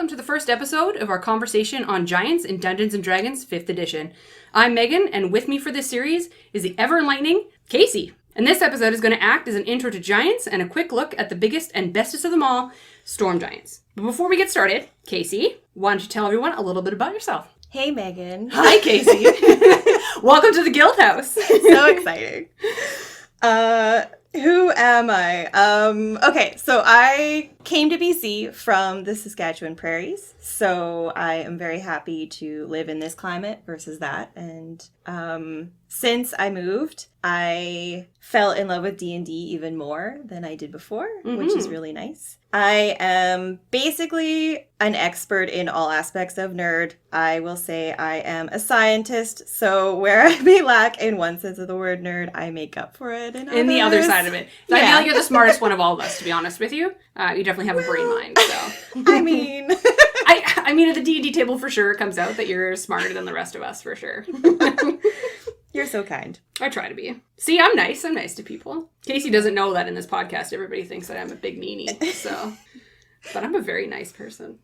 welcome to the first episode of our conversation on Giants in Dungeons & Dragons 5th edition. I'm Megan, and with me for this series is the ever-enlightening Casey. And this episode is going to act as an intro to Giants and a quick look at the biggest and bestest of them all, Storm Giants. But before we get started, Casey, why don't you tell everyone a little bit about yourself? Hey, Megan. Hi, Casey. Welcome to the Guild House. So exciting. Who am I? Okay, so I came to BC from the Saskatchewan prairies, so I am very happy to live in this climate versus that. And since I moved, I fell in love with D&D even more than I did before, which is really nice. I am basically an expert in all aspects of nerd. I will say I am a scientist, so where I may lack in one sense of the word nerd, I make up for it in the other side of it. So yeah. I feel like you're the smartest one of all of us, to be honest with you. You definitely have a brain mind, so. I mean... I mean, at the D&D table, for sure, it comes out that you're smarter than the rest of us, for sure. You're so kind. I try to be. See, I'm nice. I'm nice to people. Casey doesn't know that in this podcast. Everybody thinks that I'm a big meanie, so. But I'm a very nice person.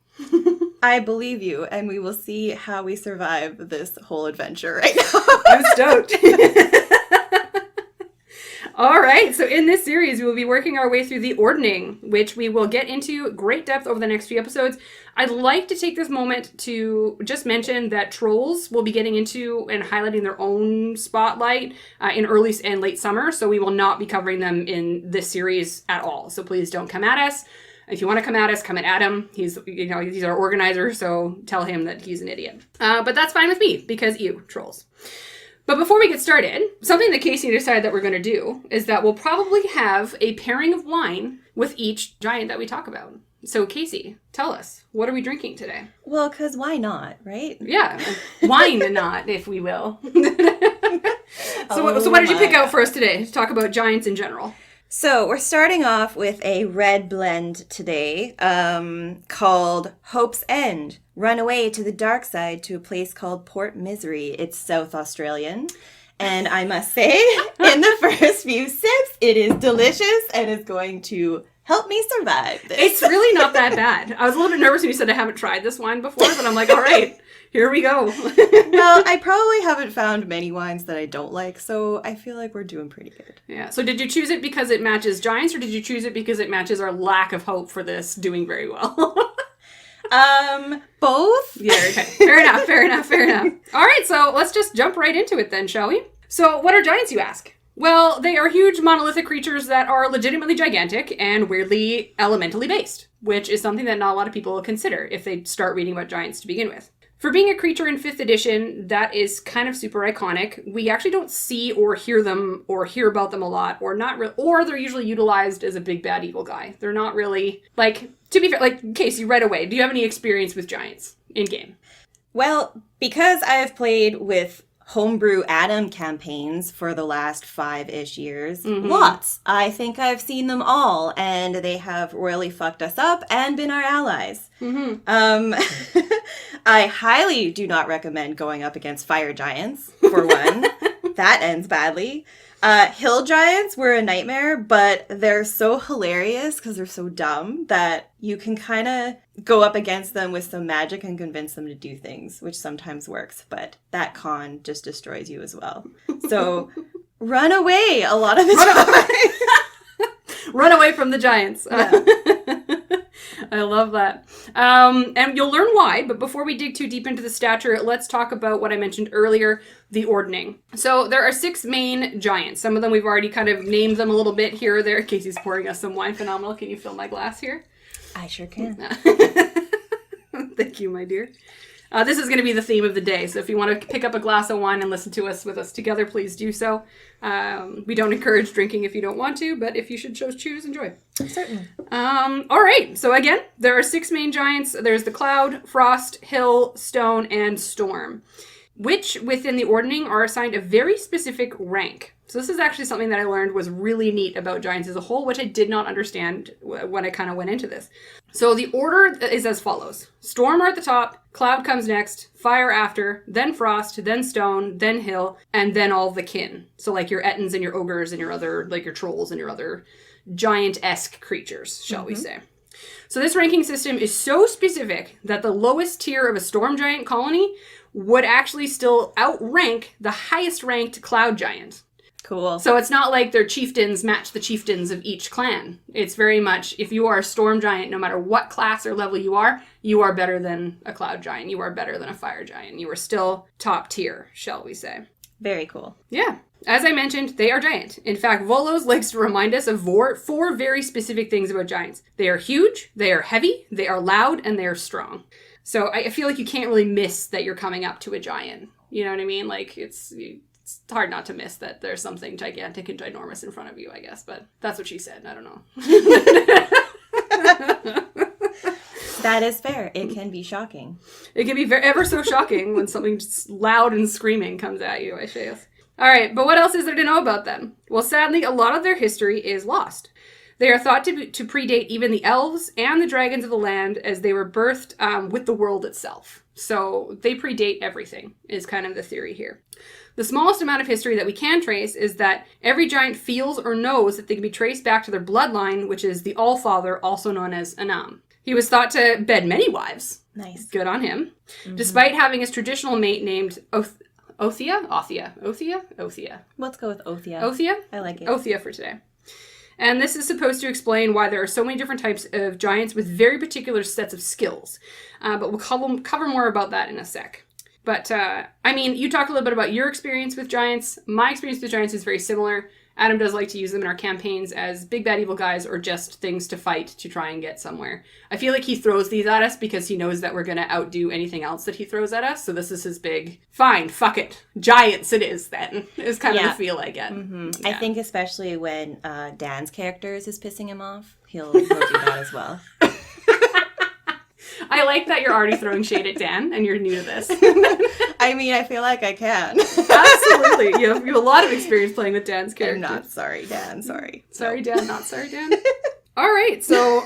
I believe you, and we will see how we survive this whole adventure right now. I'm stoked. All right, so in this series, we will be working our way through the Ordning, which we will get into great depth over the next few episodes. I'd like to take this moment to just mention that trolls will be getting into and highlighting their own spotlight in early and late summer, so we will not be covering them in this series at all. So please don't come at us. If you want to come at us, come at Adam. He's our organizer, so tell him that he's an idiot. But that's fine with me, because ew, trolls. But before we get started, something that Casey decided that we're going to do is that we'll probably have a pairing of wine with each giant that we talk about. So Casey, tell us, what are we drinking today? Well, because why not, right? Yeah, wine not, if we will. So what did you pick out for us today to talk about giants in general? So we're starting off with a red blend today called Hope's End. Run away to the dark side to a place called Port Misery. It's South Australian. And I must say, in the first few sips, it is delicious and is going to help me survive this. It's really not that bad. I was a little bit nervous when you said I haven't tried this wine before, but I'm like, all right, here we go. Well, I probably haven't found many wines that I don't like, so I feel like we're doing pretty good. Yeah. So did you choose it because it matches giants, or did you choose it because it matches our lack of hope for this doing very well? Both? Yeah, okay. Fair enough. All right, so let's just jump right into it then, shall we? So what are giants, you ask? Well, they are huge monolithic creatures that are legitimately gigantic and weirdly elementally based, which is something that not a lot of people consider if they start reading about giants to begin with. For being a creature in 5th edition, that is kind of super iconic. We actually don't see or hear them or hear about them a lot, or or they're usually utilized as a big bad evil guy. They're not really, like, to be fair, like, Casey, right away, do you have any experience with giants in-game? Well, because I have played with homebrew Adam campaigns for the last 5-ish years. Lots. I think I've seen them all, and they have royally fucked us up and been our allies. I highly do not recommend going up against fire giants, for one. That ends badly. Hill giants were a nightmare, but they're so hilarious because they're so dumb that you can kind of go up against them with some magic and convince them to do things, which sometimes works, but that con just destroys you as well. So run away a lot of the time. Run away from the giants. Yeah. I love that. And you'll learn why, but before we dig too deep into the stature, let's talk about what I mentioned earlier, the Ordning. So there are 6 main giants. Some of them we've already kind of named them a little bit here or there. Casey's pouring us some wine. Phenomenal. Can you fill my glass here? I sure can. Thank you, my dear. This is going to be the theme of the day, so if you want to pick up a glass of wine and listen to us with us together, please do so. We don't encourage drinking if you don't want to, but if you should choose, enjoy. Certainly. All right, so again, there are 6 main giants. There's the Cloud, Frost, Hill, Stone, and Storm, which within the Ordning are assigned a very specific rank. So this is actually something that I learned was really neat about giants as a whole, which I did not understand when I kind of went into this. So the order is as follows. Storm are at the top, Cloud comes next, Fire after, then Frost, then Stone, then Hill, and then all the kin. So like your Ettins and your Ogres and your other, like your Trolls and your other giant-esque creatures, shall we say. So this ranking system is so specific that the lowest tier of a storm giant colony would actually still outrank the highest ranked cloud giant. Cool. So it's not like their chieftains match the chieftains of each clan. It's very much, if you are a storm giant, no matter what class or level you are better than a cloud giant. You are better than a fire giant. You are still top tier, shall we say. Very cool. Yeah. As I mentioned, they are giant. In fact, Volos likes to remind us of four very specific things about giants. They are huge, they are heavy, they are loud, and they are strong. So I feel like you can't really miss that you're coming up to a giant. You know what I mean? Like, it's hard not to miss that there's something gigantic and ginormous in front of you, I guess. But that's what she said. I don't know. That is fair. It can be shocking. It can be ever so shocking when something just loud and screaming comes at you, I guess. All right, but what else is there to know about them? Well, sadly, a lot of their history is lost. They are thought to predate even the elves and the dragons of the land, as they were birthed with the world itself. So they predate everything, is kind of the theory here. The smallest amount of history that we can trace is that every giant feels or knows that they can be traced back to their bloodline, which is the Allfather, also known as Anam. He was thought to bed many wives. Nice. Good on him. Mm-hmm. Despite having his traditional mate named Othia? Let's go with Othia. Othia? I like it. Othia for today. And this is supposed to explain why there are so many different types of giants with very particular sets of skills. But we'll cover more about that in a sec. But, I mean, you talked a little bit about your experience with giants. My experience with giants is very similar. Adam does like to use them in our campaigns as big bad evil guys or just things to fight to try and get somewhere. I feel like he throws these at us because he knows that we're going to outdo anything else that he throws at us. So this is his big, fine, fuck it. Giants it is then, is kind of the feel I get. Mm-hmm. Yeah. I think especially when Dan's characters is pissing him off, he'll do that as well. I like that you're already throwing shade at Dan and you're new to this. I mean, I feel like I can. Absolutely. You have a lot of experience playing with Dan's character. I'm not sorry, Dan. Sorry. Sorry, Dan. Not sorry, Dan. All right. So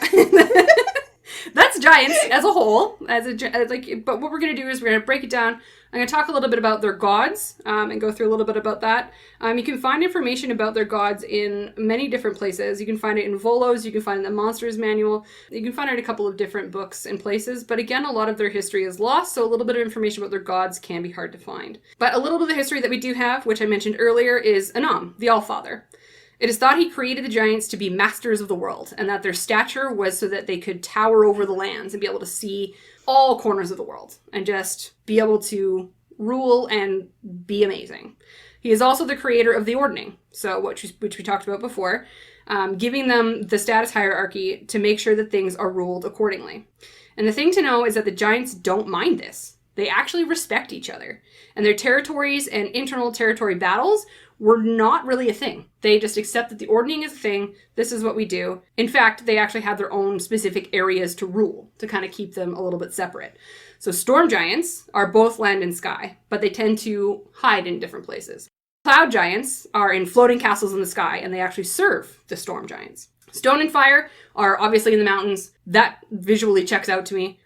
that's giants as a whole. But what we're going to do is we're going to break it down. I'm going to talk a little bit about their gods and go through a little bit about that. You can find information about their gods in many different places. You can find it in Volos. You can find it in the Monsters Manual. You can find it in a couple of different books and places. But again, a lot of their history is lost, so a little bit of information about their gods can be hard to find. But a little bit of the history that we do have, which I mentioned earlier, is Anam, the Allfather. It is thought he created the giants to be masters of the world, and that their stature was so that they could tower over the lands and be able to see all corners of the world and just be able to rule and be amazing. He is also the creator of the Ordning, so which we talked about before, giving them the status hierarchy to make sure that things are ruled accordingly. And the thing to know is that the giants don't mind this. They actually respect each other, and their territories and internal territory battles were not really a thing. They just accept that the Ordning is a thing. This is what we do. In fact, they actually have their own specific areas to rule to kind of keep them a little bit separate. So storm giants are both land and sky, but they tend to hide in different places. Cloud giants are in floating castles in the sky, and they actually serve the storm giants. Stone and fire are obviously in the mountains. That visually checks out to me.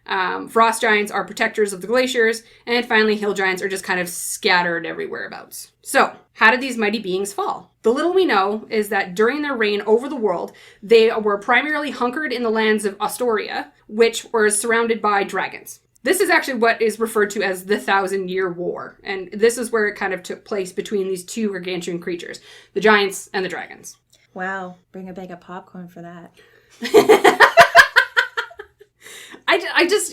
Frost giants are protectors of the glaciers. And finally, hill giants are just kind of scattered everywhere abouts. So, how did these mighty beings fall? The little we know is that during their reign over the world, they were primarily hunkered in the lands of Astoria, which were surrounded by dragons. This is actually what is referred to as the 1,000-Year War. And this is where it kind of took place between these two gargantuan creatures, the giants and the dragons. Wow, bring a bag of popcorn for that.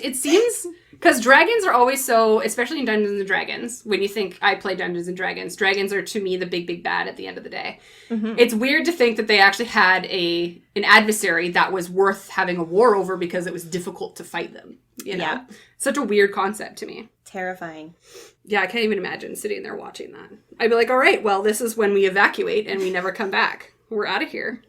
It seems, because dragons are always so, especially in Dungeons and Dragons, when you think I play Dungeons and Dragons are to me the big bad at the end of the day. Mm-hmm. It's weird to think that they actually had an adversary that was worth having a war over because it was difficult to fight them. You know? Yeah. Such a weird concept to me. Terrifying. Yeah, I can't even imagine sitting there watching that. I'd be like, all right, well, this is when we evacuate and we never come back. We're out of here.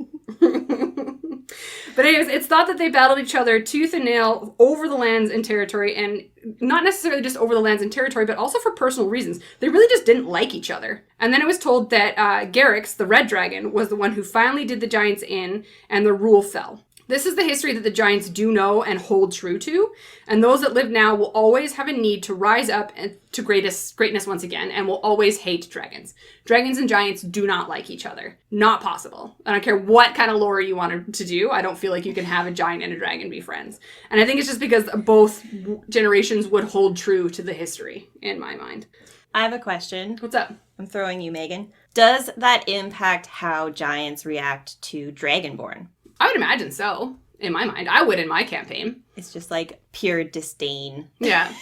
But anyways, it's thought that they battled each other tooth and nail over the lands and territory, and not necessarily just over the lands and territory, but also for personal reasons. They really just didn't like each other. And then it was told that Garrix, the red dragon, was the one who finally did the giants in, and the rule fell. This is the history that the giants do know and hold true to, and those that live now will always have a need to rise up to greatness once again, and will always hate dragons. Dragons and giants do not like each other. Not possible. I don't care what kind of lore you want to do, I don't feel like you can have a giant and a dragon be friends. And I think it's just because both generations would hold true to the history, in my mind. I have a question. What's up? I'm throwing you, Megan. Does that impact how giants react to Dragonborn? I would imagine so, in my mind. I would in my campaign. It's just like pure disdain. Yeah.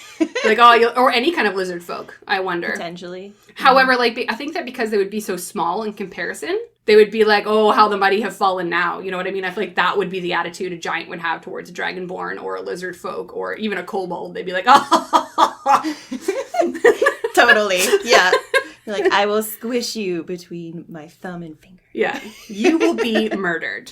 Like, oh, or any kind of lizard folk, I wonder. Potentially. However, like, I think that because they would be so small in comparison, they would be like, oh, how the mighty have fallen now. You know what I mean? I feel like that would be the attitude a giant would have towards a dragonborn or a lizard folk or even a kobold. They'd be like, oh. Totally. Yeah. You're like, I will squish you between my thumb and finger. Yeah. You will be murdered.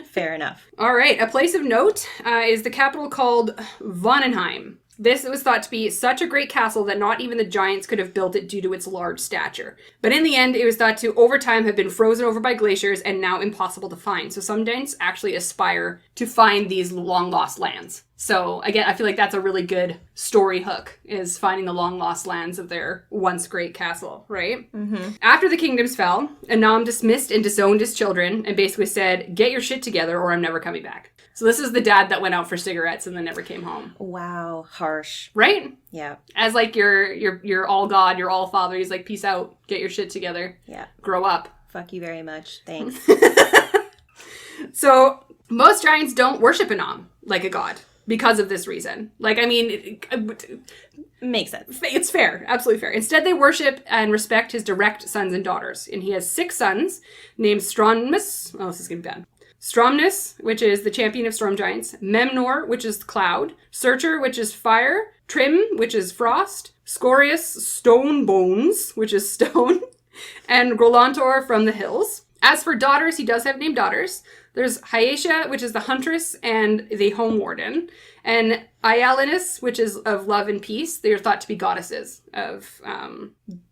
Fair enough. All right. A place of note is the capital called Vonenheim. This was thought to be such a great castle that not even the giants could have built it due to its large stature. But in the end, it was thought to, over time, have been frozen over by glaciers and now impossible to find. So some giants actually aspire to find these long-lost lands. So, again, I feel like that's a really good story hook, is finding the long-lost lands of their once great castle, right? Mm-hmm. After the kingdoms fell, Anam dismissed and disowned his children and basically said, get your shit together or I'm never coming back. So this is the dad that went out for cigarettes and then never came home. Wow, harsh. Right? Yeah. As like your all God, your all father, he's like, peace out, get your shit together. Yeah. Grow up. Fuck you very much. Thanks. So most giants don't worship Anam like a god because of this reason. Like, I mean, makes sense. It's fair. Absolutely fair. Instead, they worship and respect his direct sons and daughters. And he has 6 sons named Stromnus. Oh, this is going to be bad. Stromnus, which is the champion of storm giants. Memnor, which is cloud. Searcher, which is fire. Trim, which is frost. Scorius, stone bones, which is stone. And Grolantor from the hills. As for daughters, he does have named daughters. There's Hyacea, which is the huntress and the home warden. And Ialinus, which is of love and peace. They are thought to be goddesses of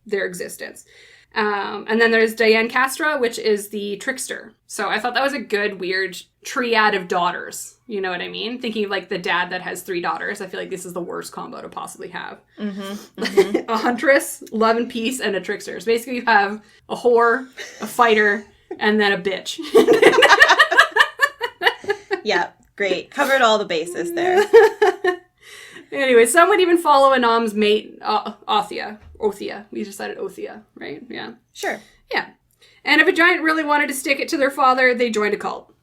their existence. And then there's Diane Castra, which is the trickster. So I thought that was a good, weird triad of daughters. You know what I mean? Thinking of like the dad that has 3 daughters. I feel like this is the worst combo to possibly have. Mm-hmm. Mm-hmm. A huntress, love and peace, and a trickster. So basically you have a whore, a fighter, and then a bitch. Yeah, great. Covered all the bases there. Anyway, some would even follow Anam's mate, Othia. We decided Othia, right? Yeah. Sure. Yeah. And if a giant really wanted to stick it to their father, they joined a cult.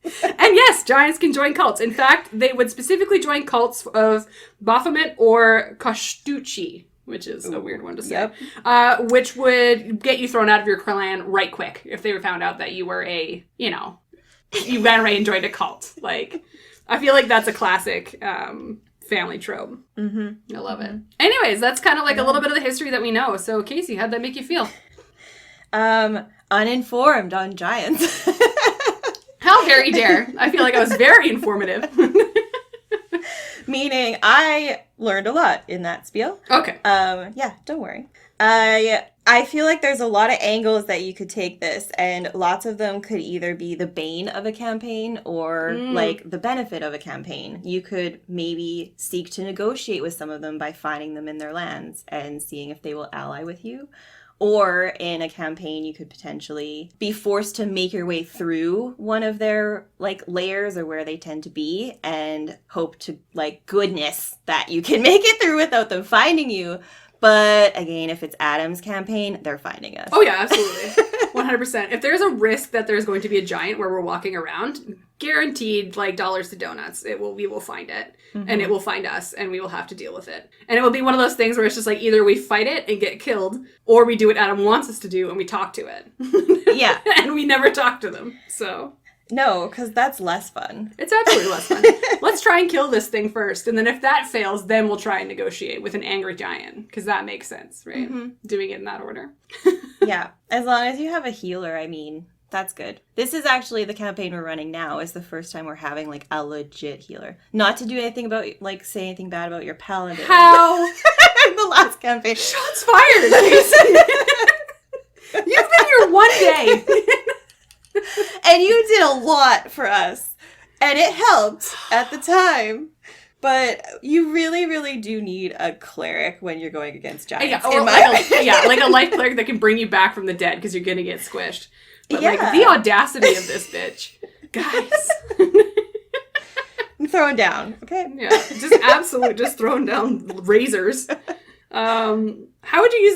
And yes, giants can join cults. In fact, they would specifically join cults of Baphomet or Koshtuchi, which is a weird one to say. Yep. Which would get you thrown out of your clan right quick if they were found out that you were you ran away and joined a cult. Like, I feel like that's a classic family trope. Mm-hmm. I love it. Anyways, that's kind of like a little bit of the history that we know. So, Casey, how'd that make you feel? Uninformed on giants. How dare you dare? I feel like I was very informative. Meaning, I learned a lot in that spiel. Okay. Yeah, don't worry. I feel like there's a lot of angles that you could take this, and lots of them could either be the bane of a campaign or like the benefit of a campaign. You could maybe seek to negotiate with some of them by finding them in their lands and seeing if they will ally with you. Or in a campaign, you could potentially be forced to make your way through one of their like layers or where they tend to be and hope to like goodness that you can make it through without them finding you. But again, if it's Adam's campaign, they're finding us. Oh yeah, absolutely. 100%. If there's a risk that there's going to be a giant where we're walking around, guaranteed like dollars to donuts, we will find it. Mm-hmm. And it will find us and we will have to deal with it. And it will be one of those things where it's just like either we fight it and get killed or we do what Adam wants us to do and we talk to it. Yeah. And we never talk to them. So no, because that's less fun. It's absolutely less fun. Let's try and kill this thing first. And then if that fails, then we'll try and negotiate with an angry giant. Because that makes sense, right? Mm-hmm. Doing it in that order. Yeah. As long as you have a healer, I mean, that's good. This is actually the campaign we're running now. Is the first time we're having like a legit healer. Not to do anything about, like, say anything bad about your paladin. How? In the last campaign. Shots fired, Jason. You've been here one day. a lot for us. And it helped at the time. But you really, really do need a cleric when you're going against giants. Like a life cleric that can bring you back from the dead because you're going to get squished. But like the audacity of this bitch. Guys. I'm throwing down. Okay. Yeah. Just throwing down razors. How would you use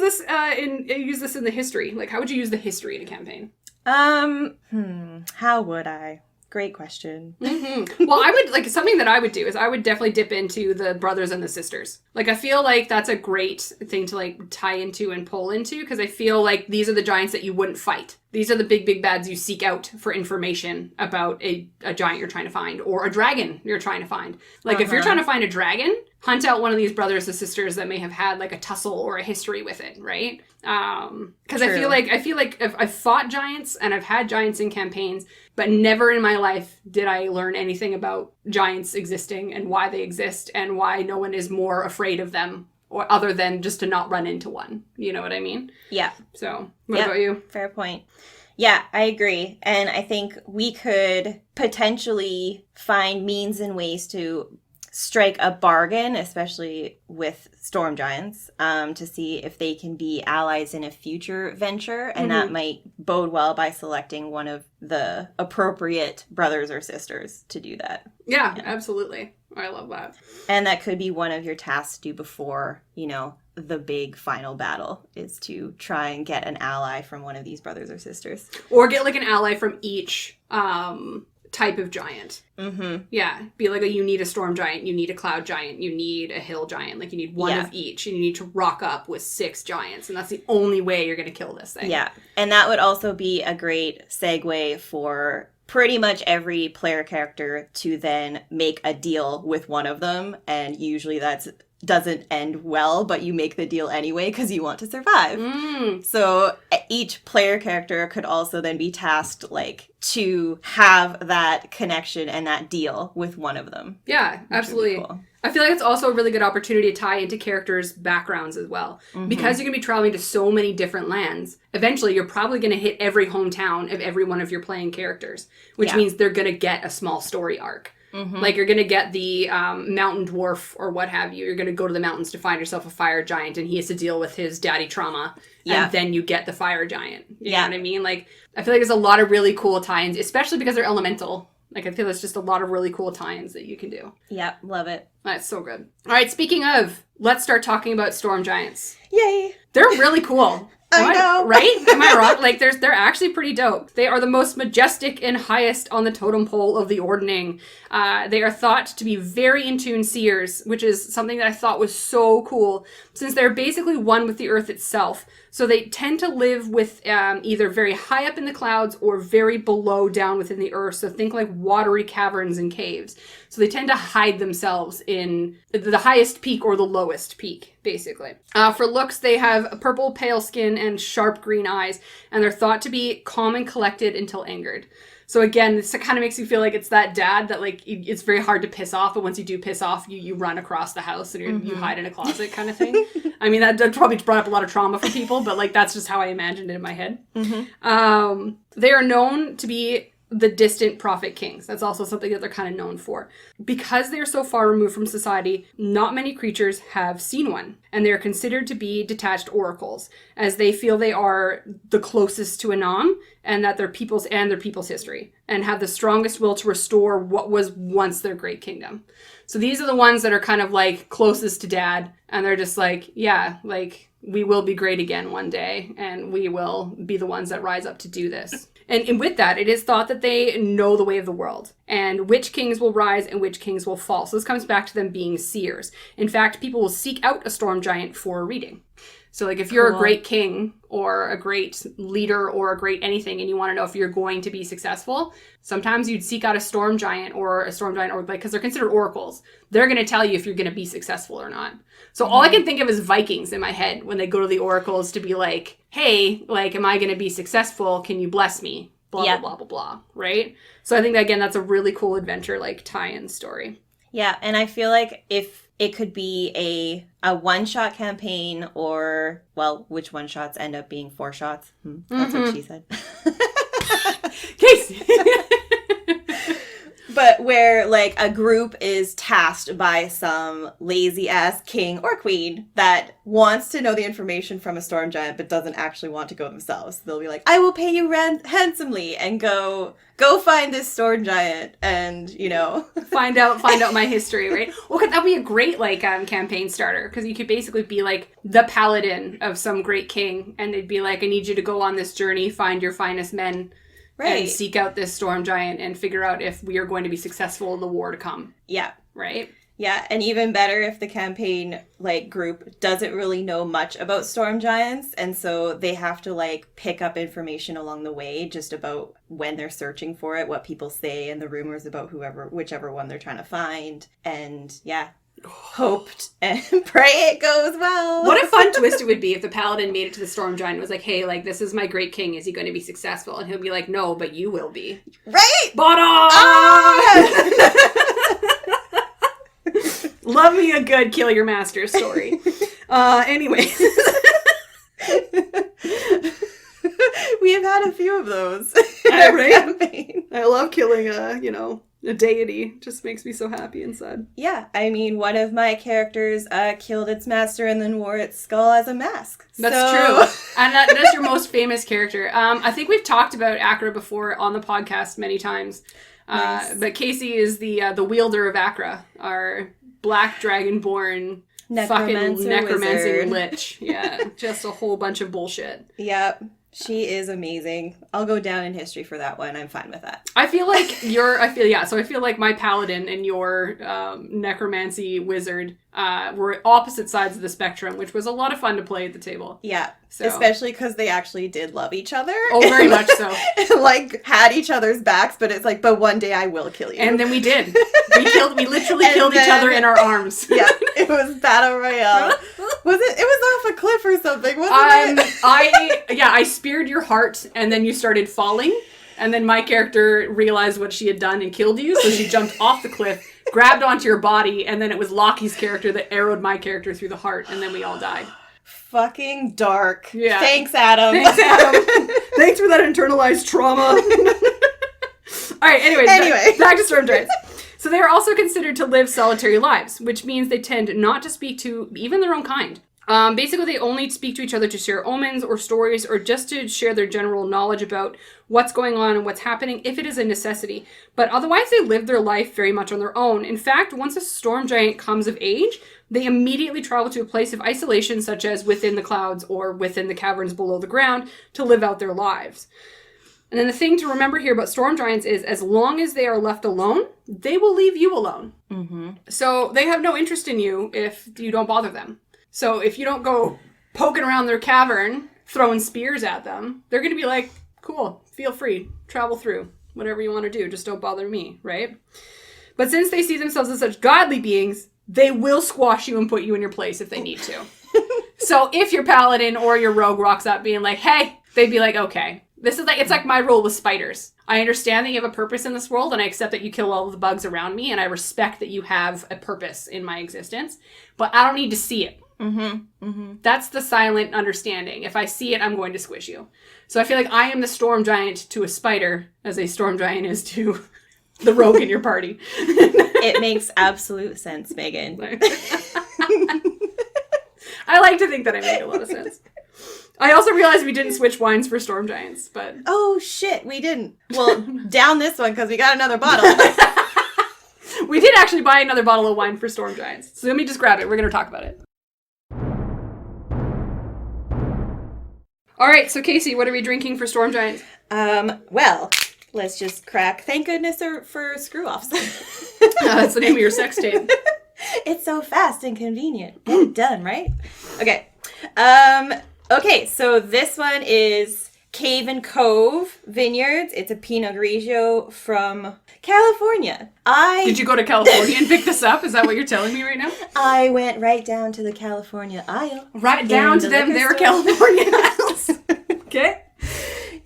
this in the history? Like, how would you use the history in a campaign? How would I? Great question. Mm-hmm. Well, I would, something that I would do is I would definitely dip into the brothers and the sisters. Like, I feel like that's a great thing to, tie into and pull into, because I feel like these are the giants that you wouldn't fight. These are the big, big bads you seek out for information about a giant you're trying to find, or a dragon you're trying to find. If you're trying to find a dragon, hunt out one of these brothers and sisters that may have had, a tussle or a history with it, right? Because I feel like if I've fought giants and I've had giants in campaigns, but never in my life did I learn anything about giants existing and why they exist and why no one is more afraid of them, or other than just to not run into one. You know what I mean? Yeah. So, what about you? Fair point. Yeah, I agree. And I think we could potentially find means and ways to strike a bargain, especially with storm giants, to see if they can be allies in a future venture. And that might bode well by selecting one of the appropriate brothers or sisters to do that. Yeah, absolutely. I love that. And that could be one of your tasks to do before, the big final battle, is to try and get an ally from one of these brothers or sisters. Or get an ally from each type of giant. Mm-hmm. Yeah. Be you need a storm giant, you need a cloud giant, you need a hill giant. You need one of each, and you need to rock up with 6 giants. And that's the only way you're going to kill this thing. Yeah. And that would also be a great segue for pretty much every player character to then make a deal with one of them. And usually doesn't end well, but you make the deal anyway because you want to survive. So each player character could also then be tasked to have that connection and that deal with one of them. Yeah, absolutely. Cool. I feel like it's also a really good opportunity to tie into characters' backgrounds as well. Because you're going to be traveling to so many different lands, eventually you're probably going to hit every hometown of every one of your playing characters, which means they're going to get a small story arc. You're going to get the mountain dwarf or what have you. You're going to go to the mountains to find yourself a fire giant, and he has to deal with his daddy trauma. And then you get the fire giant. You know what I mean? I feel like there's a lot of really cool tie-ins, especially because they're elemental. I feel there's just a lot of really cool tie-ins that you can do. Yep, love it. That's so good. All right, speaking of, let's start talking about storm giants. Yay! They're really cool. I know. Right? Am I wrong? They're actually pretty dope. They are the most majestic and highest on the totem pole of the Ordning. They are thought to be very in tune seers, which is something that I thought was so cool, since they're basically one with the earth itself. So they tend to live with either very high up in the clouds or very below down within the earth. So think watery caverns and caves. So they tend to hide themselves in the highest peak or the lowest peak, basically. For looks, they have a purple pale skin and sharp green eyes, and they're thought to be calm and collected until angered. So again, this kind of makes you feel like it's that dad that it's very hard to piss off, but once you do piss off, you run across the house and you hide in a closet kind of thing. I mean, that probably brought up a lot of trauma for people, but that's just how I imagined it in my head. They are known to be the distant prophet kings. That's also something that they're kind of known for. Because they are so far removed from society, not many creatures have seen one, and they are considered to be detached oracles, as they feel they are the closest to Anam, and that their people's history, and have the strongest will to restore what was once their great kingdom. So these are the ones that are kind of closest to dad, and they're just we will be great again one day, and we will be the ones that rise up to do this. And with that, it is thought that they know the way of the world, and which kings will rise and which kings will fall. So this comes back to them being seers. In fact, people will seek out a storm giant for a reading. So if you're a great king or a great leader or a great anything, and you want to know if you're going to be successful, sometimes you'd seek out a storm giant or because they're considered oracles. They're going to tell you if you're going to be successful or not. So all I can think of is Vikings in my head when they go to the oracles to be hey, am I going to be successful? Can you bless me? Blah, blah, blah, blah, blah. Right? So I think that, again, that's a really cool adventure, tie-in story. Yeah, and I feel if it could be a one-shot campaign, or, which one-shots end up being 4 shots. That's what she said. Casey! but where, like, a group is tasked by some lazy-ass king or queen that wants to know the information from a storm giant but doesn't actually want to go themselves. They'll be like, I will pay you handsomely and go find this storm giant and, you know. find out my history, right? Well, that'd be a great, like, campaign starter, because you could basically be, like, the paladin of some great king, and they'd be like, I need you to go on this journey, find your finest men, right, and seek out this storm giant and figure out if we are going to be successful in the war to come. Yeah. Right? Yeah, and even better if the campaign, like, group doesn't really know much about storm giants, and so they have to, like, pick up information along the way just about when they're searching for it, what people say, and the rumors about whichever one they're trying to find, and, yeah, hoped and pray it goes well. What a fun twist it would be if the paladin made it to the storm giant and was like, hey, like, this is my great king, is he going to be successful? And he'll be like, no, but you will be. Right? Bottom! Ah! Love me a good kill your master story. Anyway. We have had a few of those. Right? Campaign. I love killing a deity. Just makes me so happy inside. Yeah, I mean, one of my characters killed its master and then wore its skull as a mask. That's true. And that's your most famous character. I think we've talked about Acra before on the podcast many times. Nice. But Casey is the wielder of Acra, our black dragonborn fucking necromancing lich. Yeah, just a whole bunch of bullshit. Yep. She is amazing. I'll go down in history for that one. I'm fine with that. I feel like my paladin and your necromancy wizard were opposite sides of the spectrum, which was a lot of fun to play at the table. Yeah. So. Especially because they actually did love each other. Oh, very much so. And, like, had each other's backs, but it's like, but one day I will kill you. And then we did. We literally killed each other in our arms. Yeah, it was battle royale. It was off a cliff or something, wasn't it? I speared your heart, and then you started falling, and then my character realized what she had done and killed you, so she jumped off the cliff, grabbed onto your body, and then it was Loki's character that arrowed my character through the heart, and then we all died. Fucking dark. Yeah. Thanks, Adam. Thanks for that internalized trauma. All right, anyway, back to storm giants. So they are also considered to live solitary lives, which means they tend not to speak to even their own kind. Basically, they only speak to each other to share omens or stories or just to share their general knowledge about what's going on and what's happening if it is a necessity. But otherwise, they live their life very much on their own. In fact, once a storm giant comes of age, they immediately travel to a place of isolation, such as within the clouds or within the caverns below the ground, to live out their lives. And then the thing to remember here about storm giants is as long as they are left alone, they will leave you alone. Mm-hmm. So they have no interest in you if you don't bother them. So if you don't go poking around their cavern, throwing spears at them, they're going to be like, cool, feel free, travel through, whatever you want to do, just don't bother me, right? But since they see themselves as such godly beings, they will squash you and put you in your place if they need to. So if your paladin or your rogue rocks up being like, hey, they'd be like, okay, it's like my rule with spiders. I understand that you have a purpose in this world, and I accept that you kill all of the bugs around me, and I respect that you have a purpose in my existence, but I don't need to see it. Mm-hmm. Mm-hmm. That's the silent understanding. If I see it, I'm going to squish you. So I feel like I am the storm giant to a spider, as a storm giant is to the rogue in your party. It makes absolute sense, Megan. I like to think that I make a lot of sense. I also realized we didn't switch wines for storm giants, but... Oh, shit, we didn't. Well, down this one, because we got another bottle. We did actually buy another bottle of wine for storm giants. So let me just grab it. We're going to talk about it. All right, so Casey, what are we drinking for storm giants? Well, let's just crack. Thank goodness for screw-offs. That's the name of your sex tape. It's so fast and convenient. Get it done, right? Okay. Okay, so this one is Cave and Cove Vineyards. It's a Pinot Grigio from California. Did you go to California and pick this up? Is that what you're telling me right now? I went right down to the California aisle. Right down to their California aisles. Okay.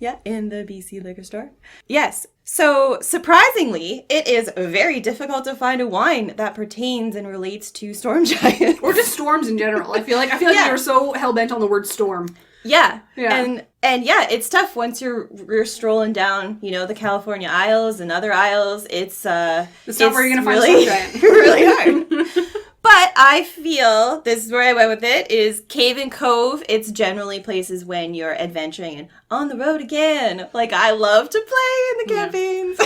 Yeah, in the BC liquor store. Yes. So, surprisingly, it is very difficult to find a wine that pertains and relates to storm giants. Or just storms in general. I feel like we were so hell-bent on the word storm. Yeah. Yeah. And yeah, it's tough once you're strolling down, the California Isles and other isles. It's not where you're gonna find really, a storm giant. really hard. But I feel, this is where I went with it, is Cave and Cove. It's generally places when you're adventuring and on the road again. Like, I love to play in the campaigns.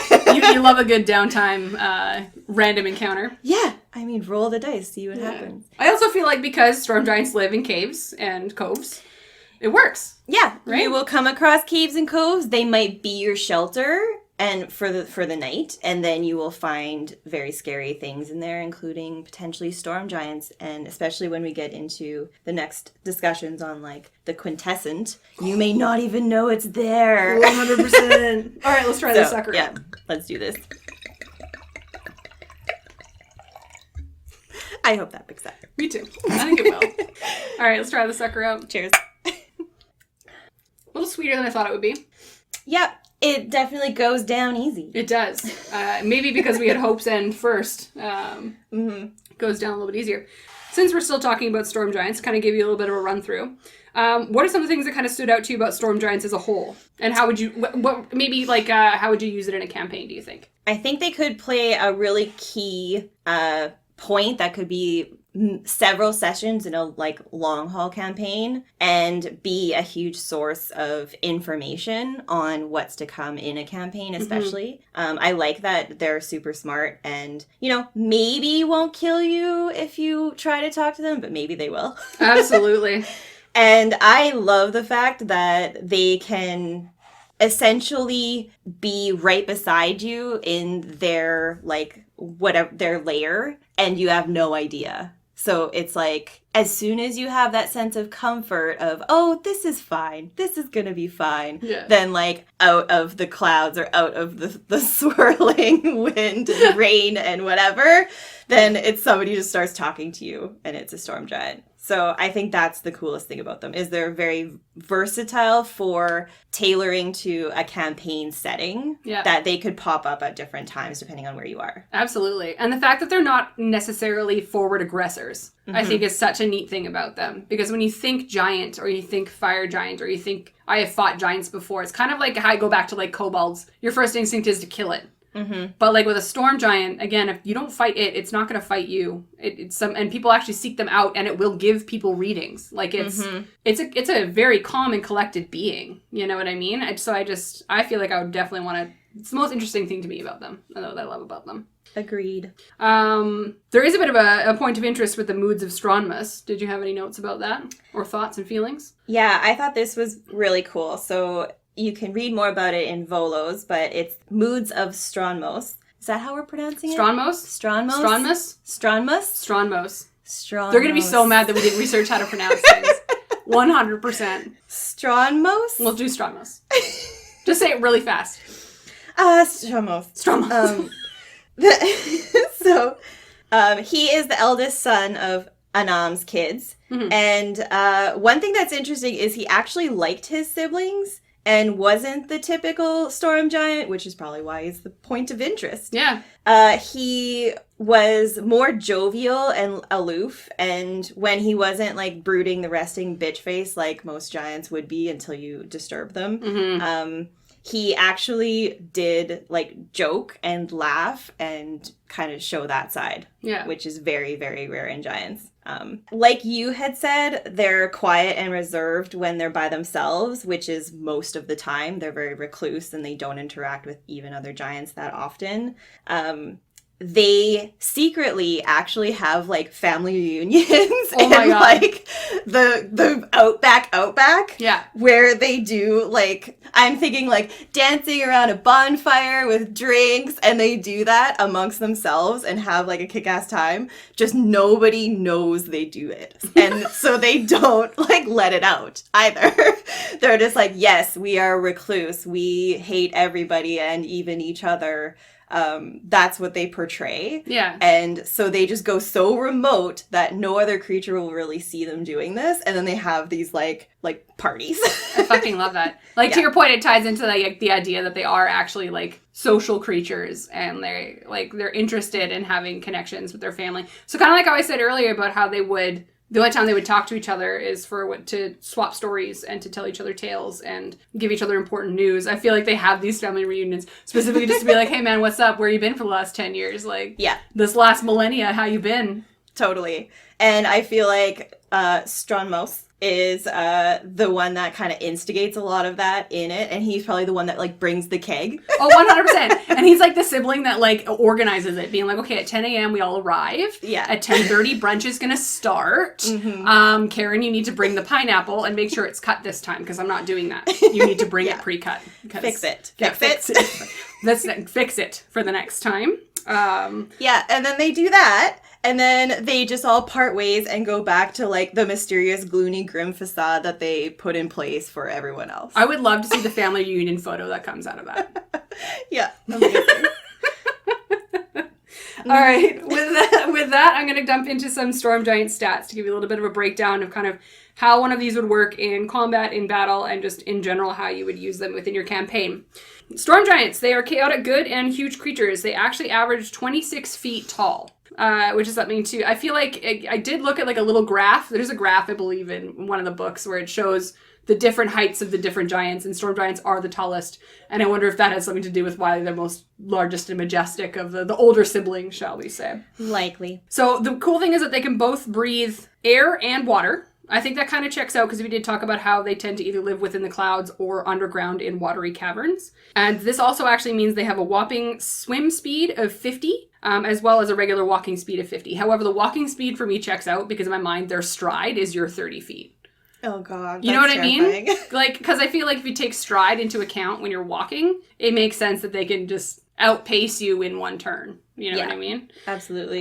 you love a good downtime random encounter. Yeah. I mean, roll the dice, see what happens. I also feel like because storm giants live in caves and coves, it works. Yeah. Right? You will come across caves and coves. They might be your shelter and for the night, and then you will find very scary things in there, including potentially storm giants, and especially when we get into the next discussions on like the quintessent, you may not even know it's there. 100%. All right, let's try this sucker. Yeah, let's do this. I hope that picks up. Me too. I think it will. All right, let's try the sucker out. Cheers. A little sweeter than I thought it would be. Yep. It definitely goes down easy. It does. Maybe because we had Hope's End first. Goes down a little bit easier. Since we're still talking about storm giants, kind of give you a little bit of a run through. What are some of the things that kind of stood out to you about storm giants as a whole? And how would you, how would you use it in a campaign, do you think? I think they could play a really key point that could be several sessions in a like long haul campaign and be a huge source of information on what's to come in a campaign, especially. I like that they're super smart and, maybe won't kill you if you try to talk to them, but maybe they will. Absolutely. And I love the fact that they can essentially be right beside you in their like whatever their lair and you have no idea. So it's like, as soon as you have that sense of comfort of, oh, this is fine, this is gonna be fine, then like out of the clouds or out of the swirling wind and rain and whatever, then it's somebody who just starts talking to you and it's a storm giant. So I think that's the coolest thing about them, is they're very versatile for tailoring to a campaign setting that they could pop up at different times depending on where you are. Absolutely. And the fact that they're not necessarily forward aggressors, I think is such a neat thing about them. Because when you think giant or you think fire giant or you think I have fought giants before, it's kind of like how I go back to like kobolds. Your first instinct is to kill it. But like with a storm giant, again, if you don't fight it, it's not going to fight you. And people actually seek them out, and it will give people readings. Like it's a very calm and collected being. You know what I mean? I feel like I would definitely want to. It's the most interesting thing to me about them, and that I love about them. Agreed. There is a bit of a point of interest with the moods of Strahmus. Did you have any notes about that or thoughts and feelings? Yeah, I thought this was really cool. So you can read more about it in Volos, but it's Moods of Strahmus. Is that how we're pronouncing it? Strahmus? They're going to be so mad that we didn't research how to pronounce things. 100%. Strahmus? We'll do Strahmus. Just say it really fast. Strahmus. So, he is the eldest son of Anam's kids. And one thing that's interesting is he actually liked his siblings and wasn't the typical storm giant, which is probably why he's the point of interest. Yeah. He was more jovial and aloof, and when he wasn't like brooding the resting bitch face like most giants would be until you disturb them, he actually did like joke and laugh and kind of show that side, which is very, very rare in giants. Like you had said, they're quiet and reserved when they're by themselves, which is most of the time. They're very recluse and they don't interact with even other giants that often. They secretly actually have like family reunions like the outback where they do like, I'm thinking like dancing around a bonfire with drinks, and they do that amongst themselves and have like a kick-ass time. Just nobody knows they do it, and so they don't like let it out either. They're just like, yes, we are recluse, we hate everybody and even each other. That's what they portray. Yeah. And so they just go so remote that no other creature will really see them doing this. And then they have these like parties. I fucking love that. Like, to your point, it ties into like the idea that they are actually like social creatures and they're interested in having connections with their family. So kind of like how I said earlier about how they would The only time they would talk to each other is to swap stories and to tell each other tales and give each other important news. I feel like they have these family reunions specifically just to be like, hey man, what's up? Where you been for the last 10 years? Like, this last millennia, how you been? Totally. And I feel like Strunmos is the one that kind of instigates a lot of that in it, and he's probably the one that like brings the keg. Oh, 100%. And he's like the sibling that like organizes it, being like, okay, at 10 a.m. we all arrive. Yeah. At 10:30 brunch is gonna start. Karen, you need to bring the pineapple and make sure it's cut this time because I'm not doing that. You need to bring it pre-cut. Fix it. Fix it. Let's fix it for the next time. Yeah, and then they do that. And then they just all part ways and go back to, like, the mysterious, gloomy, grim facade that they put in place for everyone else. I would love to see the family reunion photo that comes out of that. Yeah, amazing. All right, with that, I'm going to dump into some Storm Giant stats to give you a little bit of a breakdown of kind of how one of these would work in combat, in battle, and just in general how you would use them within your campaign. Storm Giants, they are chaotic good and huge creatures. They actually average 26 feet tall. Which is something to, I feel like, I did look at like a little graph. There's a graph, I believe, in one of the books where it shows the different heights of the different giants, and Storm Giants are the tallest. And I wonder if that has something to do with why they're most largest and majestic of the older siblings, shall we say. Likely. So the cool thing is that they can both breathe air and water. I think that kind of checks out because we did talk about how they tend to either live within the clouds or underground in watery caverns. And this also actually means they have a whopping swim speed of 50, as well as a regular walking speed of 50. However, the walking speed for me checks out because in my mind, their stride is your 30 feet. Oh, God. You know what terrifying. I mean? Like, because I feel like if you take stride into account when you're walking, it makes sense that they can just outpace you in one turn. You know what I mean? Absolutely.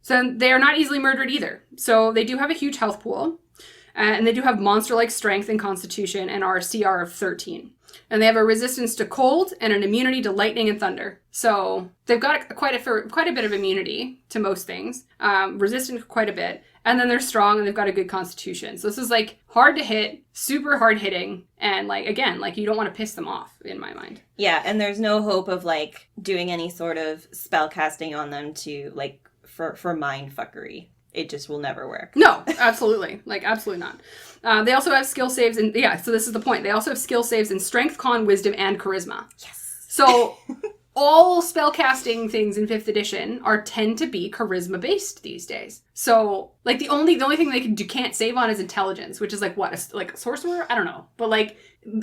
So they are not easily murdered either. So they do have a huge health pool. And they do have monster-like strength and constitution and are a CR of 13. And they have a resistance to cold and an immunity to lightning and thunder. So they've got quite a bit of immunity to most things. Resistant quite a bit. And then they're strong and they've got a good constitution. So this is like hard to hit, super hard hitting. And like, again, like you don't want to piss them off in my mind. Yeah, and there's no hope of like doing any sort of spell casting on them to like for mind fuckery. It just will never work. No, absolutely. Like, absolutely not. They also have skill saves and, so this is the point. They also have skill saves in strength, con, wisdom, and charisma. Yes. So, all spellcasting things in 5th edition tend to be charisma-based these days. So, like, the only thing they can't save on is intelligence, which is, like, what? Like, a sorcerer? I don't know. But, like,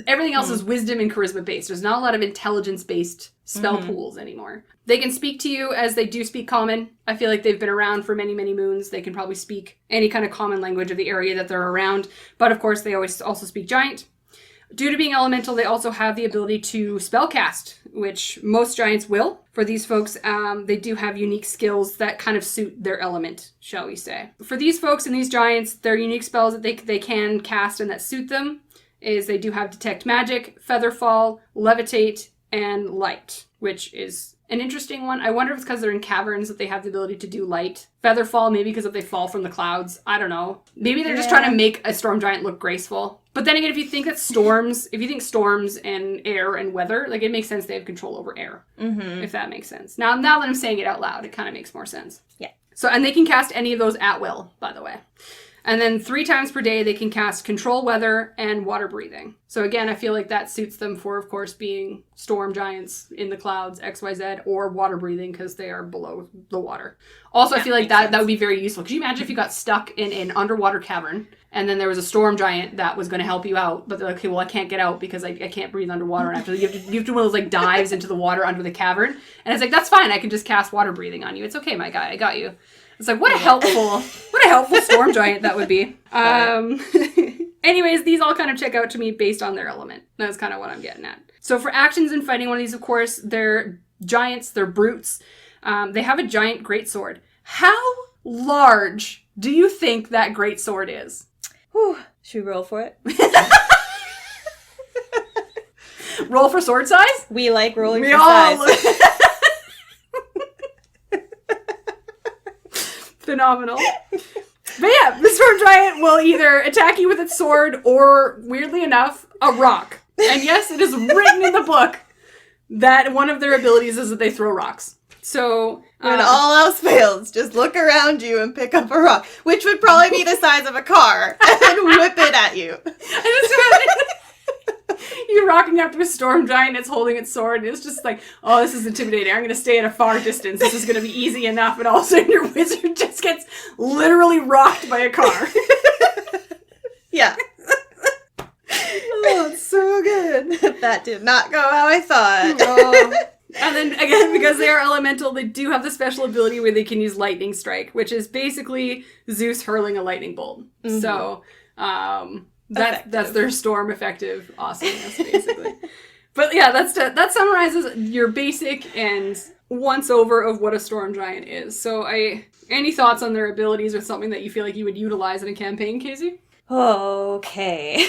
everything else is wisdom and charisma-based. There's not a lot of intelligence-based spell pools anymore. They can speak to you as they do speak common. I feel like they've been around for many, many moons. They can probably speak any kind of common language of the area that they're around. But, of course, they always also speak giant. Due to being elemental, they also have the ability to spellcast, which most giants will. For these folks, they do have unique skills that kind of suit their element, shall we say. For these folks and these giants, their unique spells that they can cast and that suit them is they do have Detect Magic, Featherfall, Levitate, and Light, which is an interesting one. I wonder if it's because they're in caverns that they have the ability to do light. Featherfall, maybe because if they fall from the clouds. I don't know. Maybe they're just trying to make a storm giant look graceful. But then again, if you think storms and air and weather, like it makes sense they have control over air. Mm-hmm. If that makes sense. Now that I'm saying it out loud, it kind of makes more sense. Yeah. So, and they can cast any of those at will, by the way. And then 3 times per day, they can cast Control Weather and Water Breathing. So again, I feel like that suits them for, of course, being storm giants in the clouds, XYZ, or water breathing because they are below the water. Also, I feel like that would be very useful. Could you imagine if you got stuck in an underwater cavern and then there was a storm giant that was going to help you out, but they're like, okay, well, I can't get out because I can't breathe underwater. And after you have to do one of those like dives into the water under the cavern. And it's like, that's fine. I can just cast water breathing on you. It's okay, my guy. I got you. It's like, what a helpful storm giant that would be. Anyways, these all kind of check out to me based on their element. That's kind of what I'm getting at. So for actions in fighting one of these, of course, they're giants, they're brutes. They have a giant greatsword. How large do you think that greatsword is? Whew. Should we roll for it? Roll for sword size? We like rolling for size. Phenomenal. But yeah, the sword giant will either attack you with its sword or, weirdly enough, a rock. And yes, it is written in the book that one of their abilities is that they throw rocks. So When all else fails, just look around you and pick up a rock, which would probably be the size of a car, and whip it at you. I just imagine you rocking up to a storm giant, it's holding its sword, and it's just like, oh, this is intimidating. I'm going to stay at a far distance. This is going to be easy enough. And all of a sudden your wizard just gets literally rocked by a car. Yeah. Oh, it's so good. That did not go how I thought. Oh. And then, again, because they are elemental, they do have the special ability where they can use lightning strike, which is basically Zeus hurling a lightning bolt. Mm-hmm. So, that's their storm effective awesomeness, basically. But yeah, that summarizes your basic and once-over of what a storm giant is. So, any thoughts on their abilities or something that you feel like you would utilize in a campaign, Casey? Okay.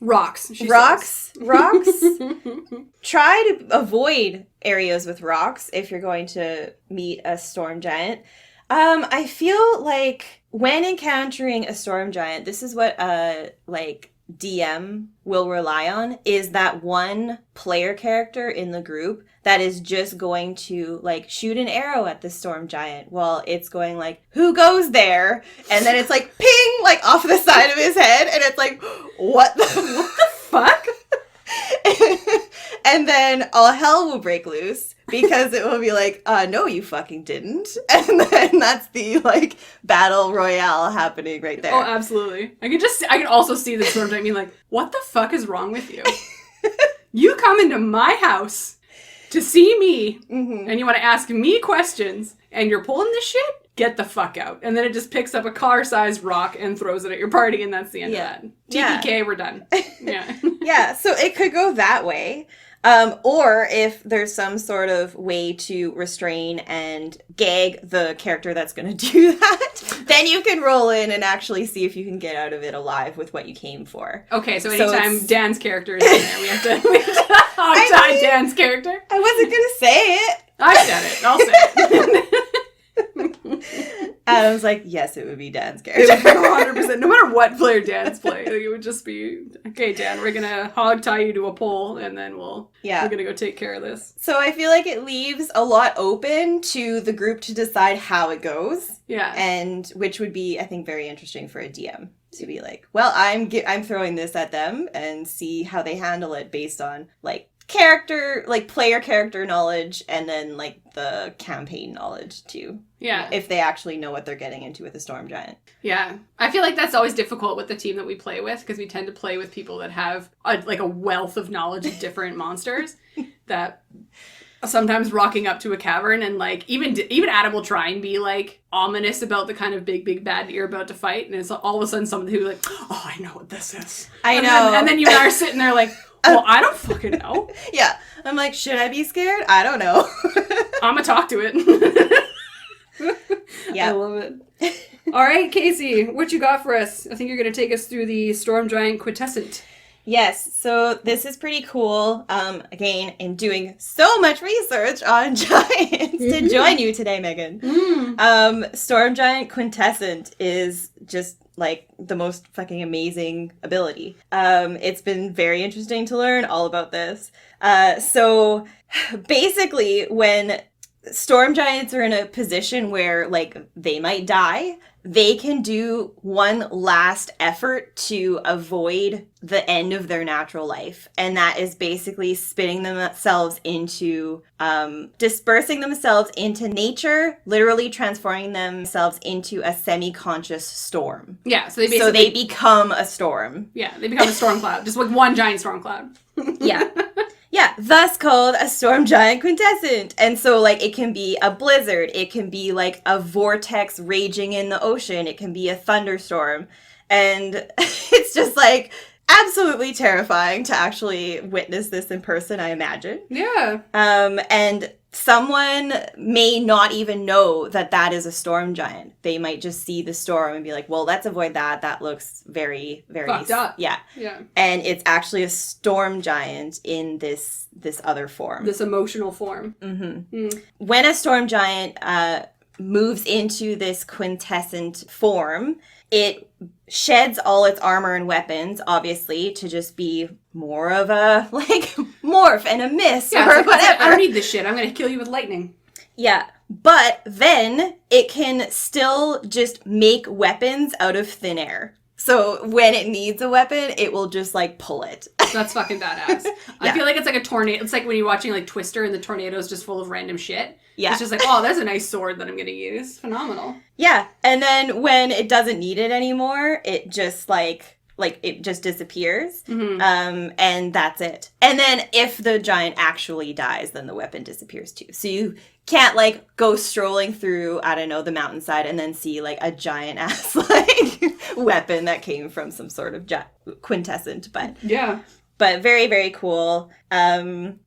Rocks. Rocks. Try to avoid areas with rocks if you're going to meet a storm giant. I feel like when encountering a storm giant, this is what DM will rely on, is that one player character in the group that is just going to shoot an arrow at the storm giant while it's going who goes there? And then it's ping off the side of his head, and it's what the fuck? And then all hell will break loose because it will be no, you fucking didn't. And then that's the battle royale happening right there. Oh, absolutely. I can also see the storm giant being what the fuck is wrong with you? You come into my house to see me, mm-hmm. and you want to ask me questions, and you're pulling this shit? Get the fuck out. And then it just picks up a car-sized rock and throws it at your party, and that's the end of that. TPK, we're done. Yeah. Yeah, so it could go that way. Or if there's some sort of way to restrain and gag the character that's going to do that, then you can roll in and actually see if you can get out of it alive with what you came for. Okay, so anytime Dan's character is in there, we have to hog-tie Dan's character. I wasn't going to say it. I said it. I'll say it. Adam's yes, it would be Dan's character. 100%. No matter what player Dan's playing, it would just be, okay, Dan, we're going to hog tie you to a pole, and then we're going to go take care of this. So I feel like it leaves a lot open to the group to decide how it goes. Yeah. And which would be, I think, very interesting for a DM. To be well, I'm throwing this at them and see how they handle it based on, player character knowledge, and then the campaign knowledge too. Yeah. If they actually know what they're getting into with a storm giant. Yeah. I feel like that's always difficult with the team that we play with, because we tend to play with people that have a wealth of knowledge of different monsters that sometimes rocking up to a cavern and even Adam will try and be ominous about the kind of big bad that you're about to fight, and it's all of a sudden somebody who's oh, I know what this is. I know. And then you and I are sitting there well, I don't fucking know. Yeah. I'm should I be scared? I don't know. I'm gonna talk to it. Yeah. I love it. All right, Casey, what you got for us? I think you're going to take us through the Storm Giant Quintessent. Yes, so this is pretty cool. Again, in doing so much research on giants to join you today, Megan. Storm Giant Quintessent is just the most fucking amazing ability. It's been very interesting to learn all about this. So basically, when storm giants are in a position where they might die, they can do one last effort to avoid the end of their natural life. And that is basically spinning themselves into, dispersing themselves into nature, literally transforming themselves into a semi-conscious storm. Yeah, so they become a storm. Yeah, they become a storm cloud. Just one giant storm cloud. Yeah. Yeah, thus called a storm giant quintessent. And so, it can be a blizzard. It can be, a vortex raging in the ocean. It can be a thunderstorm. And it's just, absolutely terrifying to actually witness this in person, I imagine. Yeah. And someone may not even know that that is a storm giant. They might just see the storm and be well, let's avoid that. That looks very, very fucked up. Yeah. Yeah. And it's actually a storm giant in this other form. This emotional form. Mm-hmm. Mm. When a storm giant moves into this quintessent form, it sheds all its armor and weapons, obviously, to just be more of a, like, morph and a mist or like, whatever. I don't need this shit. I'm going to kill you with lightning. Yeah. But then it can still just make weapons out of thin air. So when it needs a weapon, it will just, like, pull it. That's fucking badass. I feel like it's like a tornado. It's like when you're watching, like, Twister and the tornado is just full of random shit. Yeah. It's just like, oh, that's a nice sword that I'm going to use. Phenomenal. Yeah. And then when it doesn't need it anymore, it just, like it just disappears. Mm-hmm. And that's it. And then if the giant actually dies, then the weapon disappears too. So you can't, like, go strolling through, I don't know, the mountainside and then see, like, a giant ass, like, weapon that came from some sort of quintessent. But very, very cool. And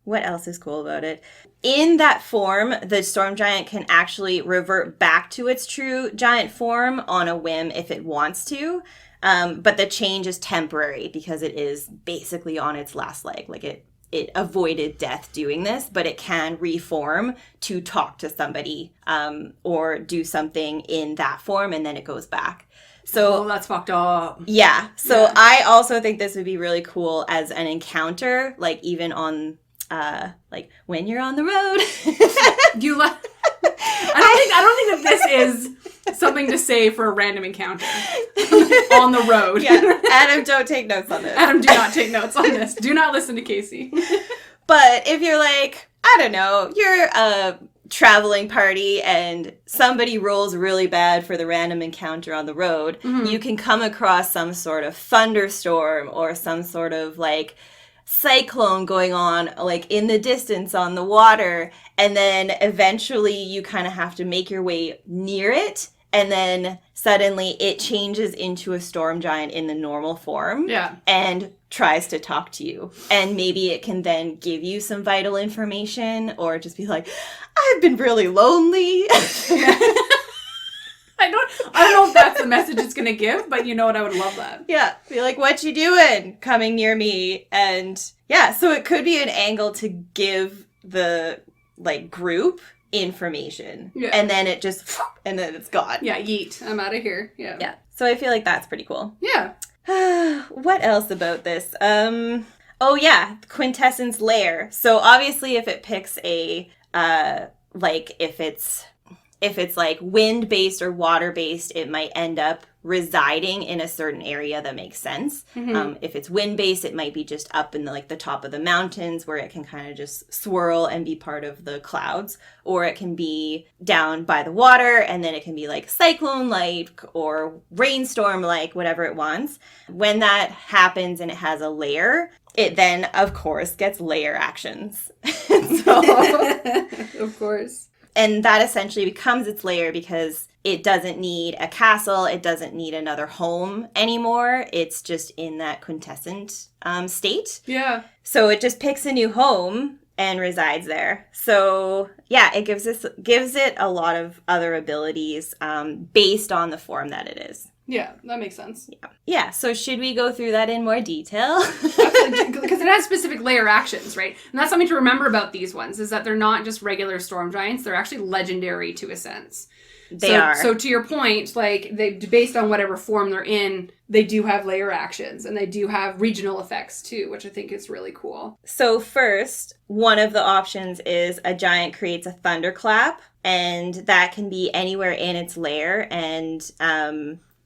what else is cool about it? In that form, the storm giant can actually revert back to its true giant form on a whim if it wants to. But the change is temporary because it is basically on its last leg. Like, it avoided death doing this, but it can reform to talk to somebody or do something in that form, and then it goes back. So that's fucked up. Yeah. So I also think this would be really cool as an encounter, like, even on like when you're on the road. I don't think that this is something to say for a random encounter on the road. Yeah. Adam, don't take notes on this. Adam, do not take notes on this. Do not listen to Casey. But if you're like, I don't know, you're a traveling party and somebody rolls really bad for the random encounter on the road, you can come across some sort of thunderstorm or some sort of, like, cyclone going on, like, in the distance on the water, and then eventually you kind of have to make your way near it, and then suddenly it changes into a storm giant in the normal form and tries to talk to you, and maybe it can then give you some vital information or just be like, I've been really lonely. I don't know if that's the message it's going to give, but you know what? I would love that. Yeah. Be like, what you doing coming near me? And yeah, so it could be an angle to give the, like, group information. Yeah. And then it just, and then it's gone. Yeah, yeet. I'm out of here. Yeah. Yeah. So I feel like that's pretty cool. Yeah. What else about this? Oh yeah, quintessence lair. So obviously if it picks a, like, if it's like wind-based or water-based, it might end up residing in a certain area that makes sense. If it's wind-based, it might be just up in the top of the mountains where it can kind of just swirl and be part of the clouds. Or it can be down by the water, and then it can be like cyclone-like or rainstorm-like, whatever it wants. When that happens and it has a layer, it then, of course, gets layer actions. Of course. And that essentially becomes its lair because it doesn't need a castle. It doesn't need another home anymore. It's just in that quintessent state. Yeah. So it just picks a new home and resides there. So yeah, it gives it a lot of other abilities based on the form that it is. Yeah, that makes sense. Yeah. So should we go through that in more detail? Because it has specific layer actions, right? And that's something to remember about these ones, is that they're not just regular storm giants. They're actually legendary to a sense. They are. So to your point, like, they, based on whatever form they're in, they do have layer actions, and they do have regional effects too, which I think is really cool. So first, one of the options is a giant creates a thunderclap, and that can be anywhere in its lair, and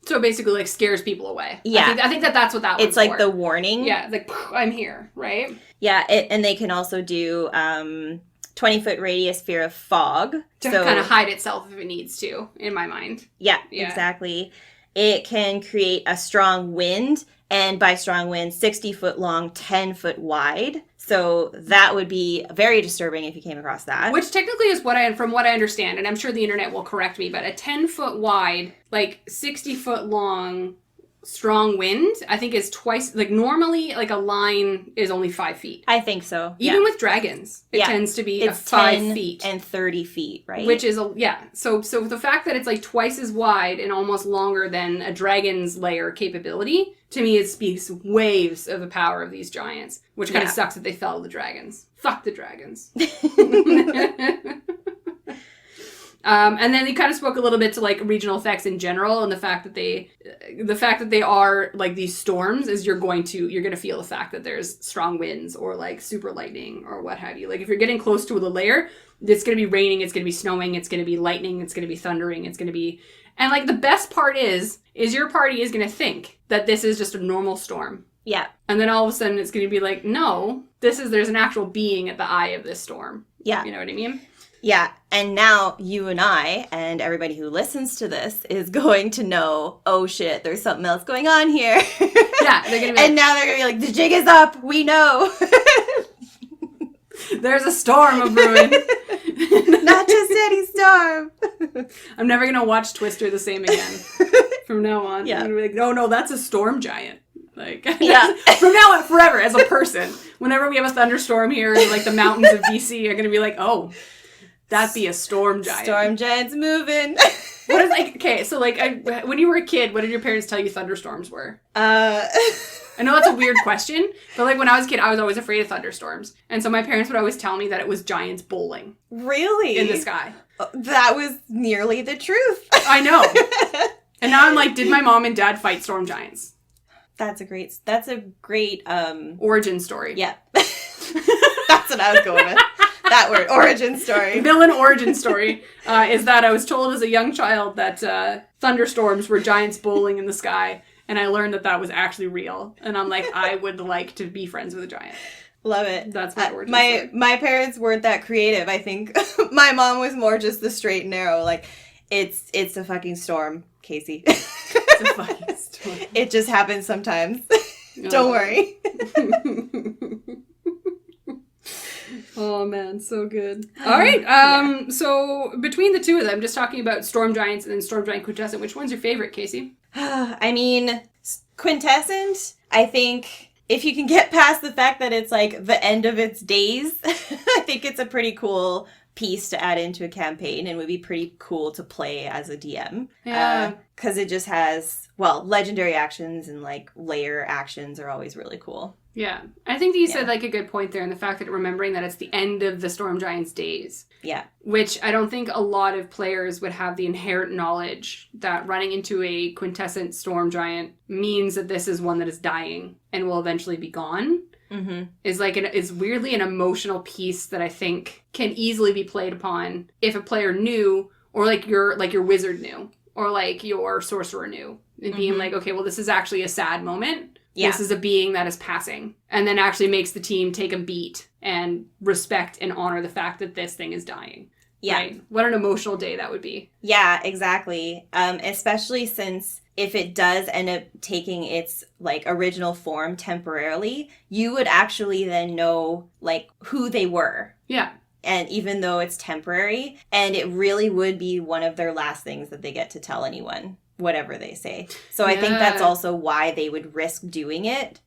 so it basically, like, scares people away. Yeah. I think that's what that one's It's like for. the warning. Yeah, like, I'm here, right? Yeah, and they can also do 20-foot radius sphere of fog. To kind of hide itself if it needs to, in my mind. Yeah, exactly. It can create a strong wind, and by strong wind, 60-foot long, 10-foot wide. So that would be very disturbing if you came across that. Which technically is from what I understand, and I'm sure the internet will correct me, but a 10-foot wide, like 60-foot long, strong wind, I think is twice, like, normally, like, a line is only 5 feet. I think so. Even with dragons, it tends to be it's 5 feet. And 30 feet, right? Which is, so the fact that it's, like, twice as wide and almost longer than a dragon's layer capability, to me, it speaks waves of the power of these giants, which kind of sucks that they fell to the dragons. Fuck the dragons. And then they kind of spoke a little bit to like regional effects in general, and the fact that they are like these storms is you're gonna feel the fact that there's strong winds or like super lightning or what have you. Like if you're getting close to the layer, it's gonna be raining, it's gonna be snowing, it's gonna be lightning, it's gonna be thundering, it's gonna be, and like the best part is your party is gonna think that this is just a normal storm. Yeah. And then all of a sudden it's gonna be like, no, there's an actual being at the eye of this storm. Yeah. You know what I mean? Yeah, and now you and I and everybody who listens to this is going to know, oh shit, there's something else going on here. Yeah, they're gonna be and now they're gonna be like, the jig is up, we know. There's a storm of ruin. Not just any storm. I'm never gonna watch Twister the same again from now on. Yeah. I'm gonna be like, oh no, that's a storm giant. Like, yeah. From now on, forever, as a person, whenever we have a thunderstorm here in like the mountains of BC, I'm gonna be like, oh, that'd be a storm giant. Storm giant's moving. What is like? Okay, so like, when you were a kid, what did your parents tell you thunderstorms were? I know that's a weird question, but like when I was a kid, I was always afraid of thunderstorms, and so my parents would always tell me that it was giants bowling. Really? In the sky. That was nearly the truth. I know. And now I'm like, did my mom and dad fight storm giants? That's a great origin story. Yeah. That's what I was going with. That word, origin story. Villain origin story is that I was told as a young child that thunderstorms were giants bowling in the sky, and I learned that was actually real. And I'm like, I would like to be friends with a giant. Love it. That's my origin story. My parents weren't that creative. I think my mom was more just the straight and narrow. Like, it's a fucking storm, Casey. It's a fucking storm. It just happens sometimes. Don't worry. Oh man, so good. All right, so between the two of them, just talking about storm giants and then storm giant quintessent, which one's your favorite, Casey? I mean, quintessent, I think if you can get past the fact that it's like the end of its days, I think it's a pretty cool piece to add into a campaign and would be pretty cool to play as a DM. Yeah. Because it just has, well, legendary actions and like layer actions are always really cool. Yeah. I think that you said like a good point there in the fact that remembering that it's the end of the storm giant's days. Yeah. Which I don't think a lot of players would have the inherent knowledge that running into a quintessent storm giant means that this is one that is dying and will eventually be gone. Mm-hmm. Is weirdly an emotional piece that I think can easily be played upon if a player knew, or like your wizard knew, or like your sorcerer knew, and being like, okay, well, this is actually a sad moment. Yeah. This is a being that is passing, and then actually makes the team take a beat and respect and honor the fact that this thing is dying. Yeah. Right? What an emotional day that would be. Yeah, exactly. Especially since if it does end up taking its like original form temporarily, you would actually then know like who they were. Yeah. And even though it's temporary, and it really would be one of their last things that they get to tell anyone, whatever they say. So I think that's also why they would risk doing it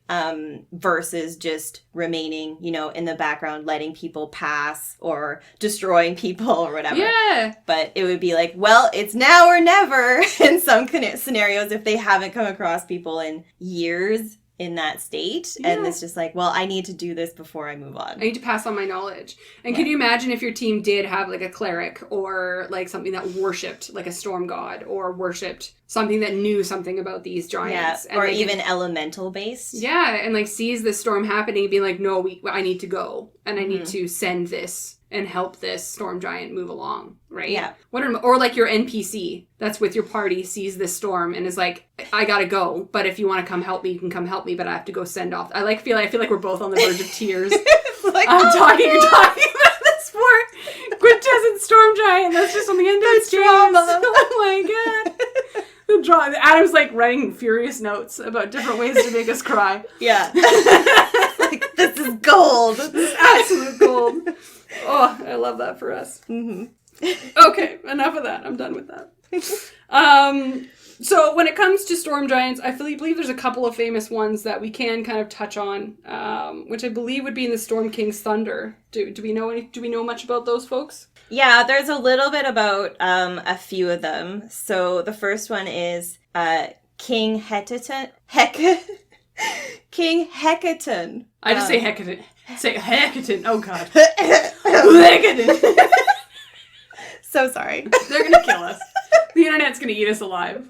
versus just remaining, in the background, letting people pass or destroying people or whatever. Yeah. But it would be like, well, it's now or never in some scenarios if they haven't come across people in years in that state. Yeah. And it's just like, well, I need to do this before I move on. I need to pass on my knowledge. And can you imagine if your team did have like a cleric or like something that worshipped like a storm god or worshipped something that knew something about these giants. Yeah, or even elemental based. Yeah, and like sees this storm happening and being like, no, I need to go and I need to send this and help this storm giant move along, right? Yeah. Or like your NPC that's with your party sees this storm and is like, I gotta go, but if you want to come help me, you can come help me, but I have to go send off. I feel like we're both on the verge of tears. Like, I'm talking about this poor quintessent storm giant that's just on the end of its drama. Oh my god. Adam's like writing furious notes about different ways to make us cry. Yeah. Like, this is gold. This is absolute gold. Oh, I love that for us. Mm-hmm. Okay, enough of that. I'm done with that. So when it comes to storm giants, I believe there's a couple of famous ones that we can kind of touch on, which I believe would be in the Storm King's Thunder. Do we know much about those folks? Yeah, there's a little bit about a few of them. So the first one is King Hecaton. King Hecaton. I just say Hecaton. Say Hecaton. Oh god. Hecaton. So sorry. They're gonna kill us. The internet's gonna eat us alive.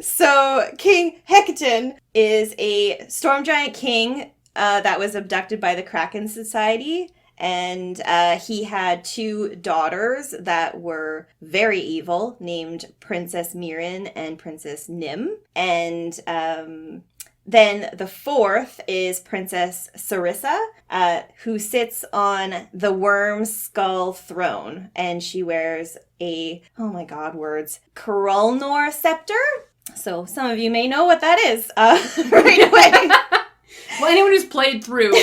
So King Hecaton is a storm giant king that was abducted by the Kraken Society. And he had 2 daughters that were very evil, named Princess Mirren and Princess Nim. And then the 4th is Princess Sarissa, who sits on the worm skull throne. And she wears a, oh my god, words, Corolnor scepter. So some of you may know what that is right away. Well, anyone who's played through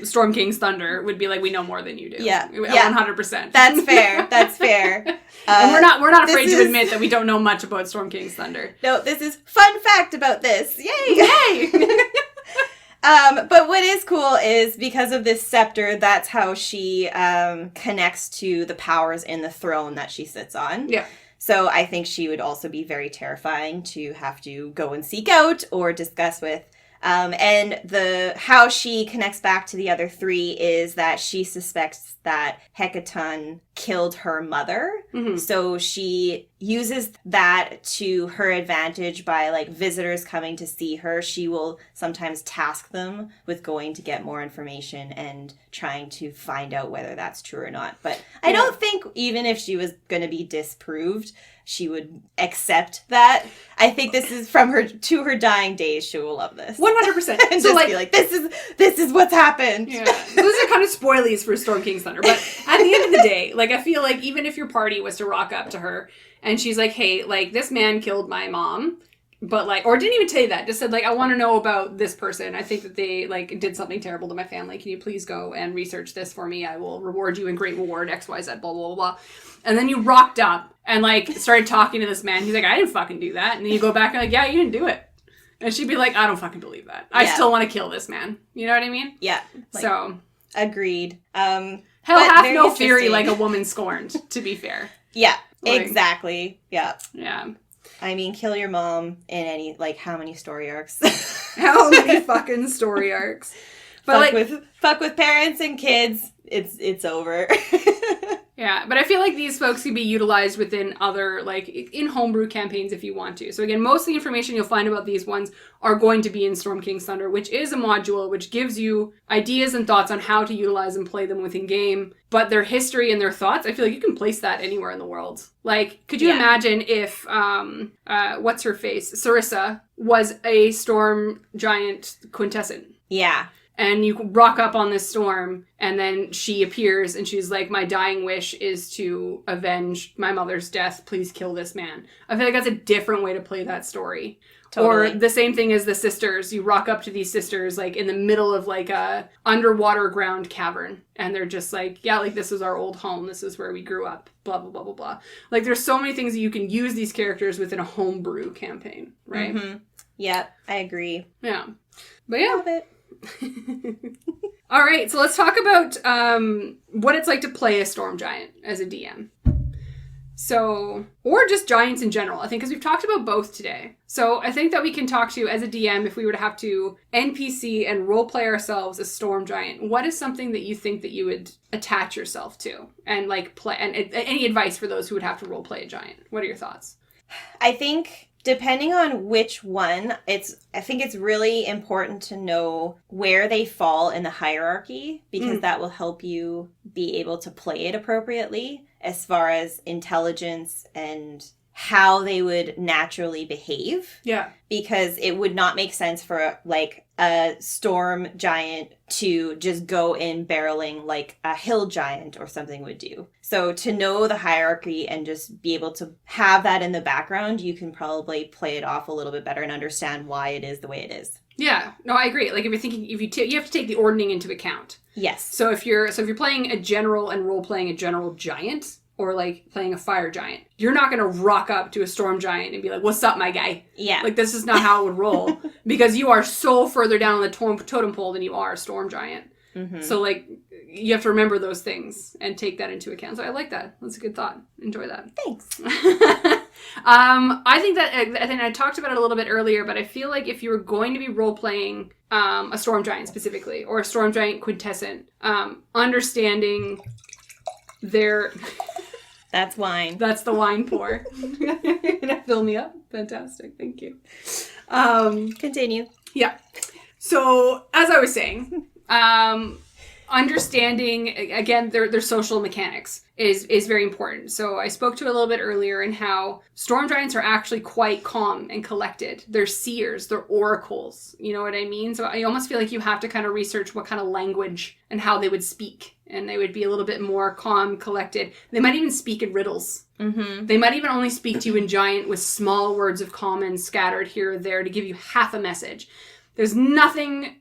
Storm King's Thunder would be like, we know more than you do. Yeah. 100%. That's fair. That's fair. And we're not afraid to admit that we don't know much about Storm King's Thunder. No, this is fun fact about this. Yay! Yay! But what is cool is because of this scepter, that's how she connects to the powers in the throne that she sits on. Yeah. So I think she would also be very terrifying to have to go and seek out or discuss with. And how she connects back to the other 3 is that she suspects that Hecaton killed her mother. Mm-hmm. So she uses that to her advantage by, like, visitors coming to see her. She will sometimes task them with going to get more information and trying to find out whether that's true or not. But I don't think even if she was going to be disproved, she would accept that. I think this is from her to her dying days. She will love this 100%. and So, just be like, this is what's happened. Yeah, those are kind of spoilies for Storm King's Thunder. But at the end of the day, like, I feel like even if your party was to rock up to her and she's like, hey, like, this man killed my mom, but, like, or didn't even tell you that, just said, like, I want to know about this person. I think that they, like, did something terrible to my family. Can you please go and research this for me? I will reward you in great reward, XYZ, blah, blah, blah, blah. And then you rocked up and, like, started talking to this man. He's like, I didn't fucking do that. And then you go back and, like, yeah, you didn't do it. And she'd be like, I don't fucking believe that. I still want to kill this man. You know what I mean? Yeah. Like, so. Agreed. Hell hath no fury like a woman scorned, to be fair. Yeah, like, exactly. Yeah. Yeah. I mean, kill your mom in any, like, how many story arcs? How many fucking story arcs? But fuck with parents and kids, it's over. Yeah, but I feel like these folks can be utilized within other, like, in homebrew campaigns if you want to. So again, most of the information you'll find about these ones are going to be in Storm King's Thunder, which is a module which gives you ideas and thoughts on how to utilize and play them within game. But their history and their thoughts, I feel like you can place that anywhere in the world. Like, could you imagine if, what's her face, Sarissa, was a storm giant quintessent? Yeah. And you rock up on this storm, and then she appears, and she's like, my dying wish is to avenge my mother's death. Please kill this man. I feel like that's a different way to play that story. Totally. Or the same thing as the sisters. You rock up to these sisters, like, in the middle of, like, a underwater ground cavern. And they're just like, yeah, like, this is our old home. This is where we grew up. Blah, blah, blah, blah, blah. Like, there's so many things that you can use these characters within a homebrew campaign, right? Mm-hmm. Yeah, I agree. Yeah. But yeah. Love it. All right, so let's talk about what it's like to play a storm giant as a DM. So, or just giants in general, I think, because we've talked about both today. So I think that we can talk to, as a DM, if we were to have to NPC and roleplay ourselves as storm giant, what is something that you think that you would attach yourself to and, like, play, and any advice for those who would have to roleplay a giant? What are your thoughts? I think depending on which one, I think it's really important to know where they fall in the hierarchy, because that will help you be able to play it appropriately as far as intelligence and how they would naturally behave. Yeah. Because it would not make sense for, like, a storm giant to just go in barreling like a hill giant or something would do. So to know the hierarchy and just be able to have that in the background, you can probably play it off a little bit better and understand why it is the way it is. Yeah, no, I agree. Like, if you're thinking, you have to take the ordning into account. Yes. So if you're playing a general and role playing a general giant, or, like, playing a fire giant, you're not going to rock up to a storm giant and be like, what's up, my guy? Yeah. Like, this is not how it would roll. Because you are so further down on the totem pole than you are a storm giant. Mm-hmm. So, like, you have to remember those things and take that into account. So I like that. That's a good thought. Enjoy that. Thanks. I think I talked about it a little bit earlier, but I feel like if you were going to be role-playing a storm giant specifically, or a storm giant quintessent, understanding That's wine. That's the wine pour. Fill me up. Fantastic. Thank you. Continue. Yeah. So, as I was saying, understanding, again, their social mechanics is very important. So I spoke to it a little bit earlier in how storm giants are actually quite calm and collected. They're seers, they're oracles. You know what I mean? So I almost feel like you have to kind of research what kind of language and how they would speak. And they would be a little bit more calm, collected. They might even speak in riddles. Mm-hmm. They might even only speak to you in giant with small words of common scattered here or there to give you half a message. There's nothing...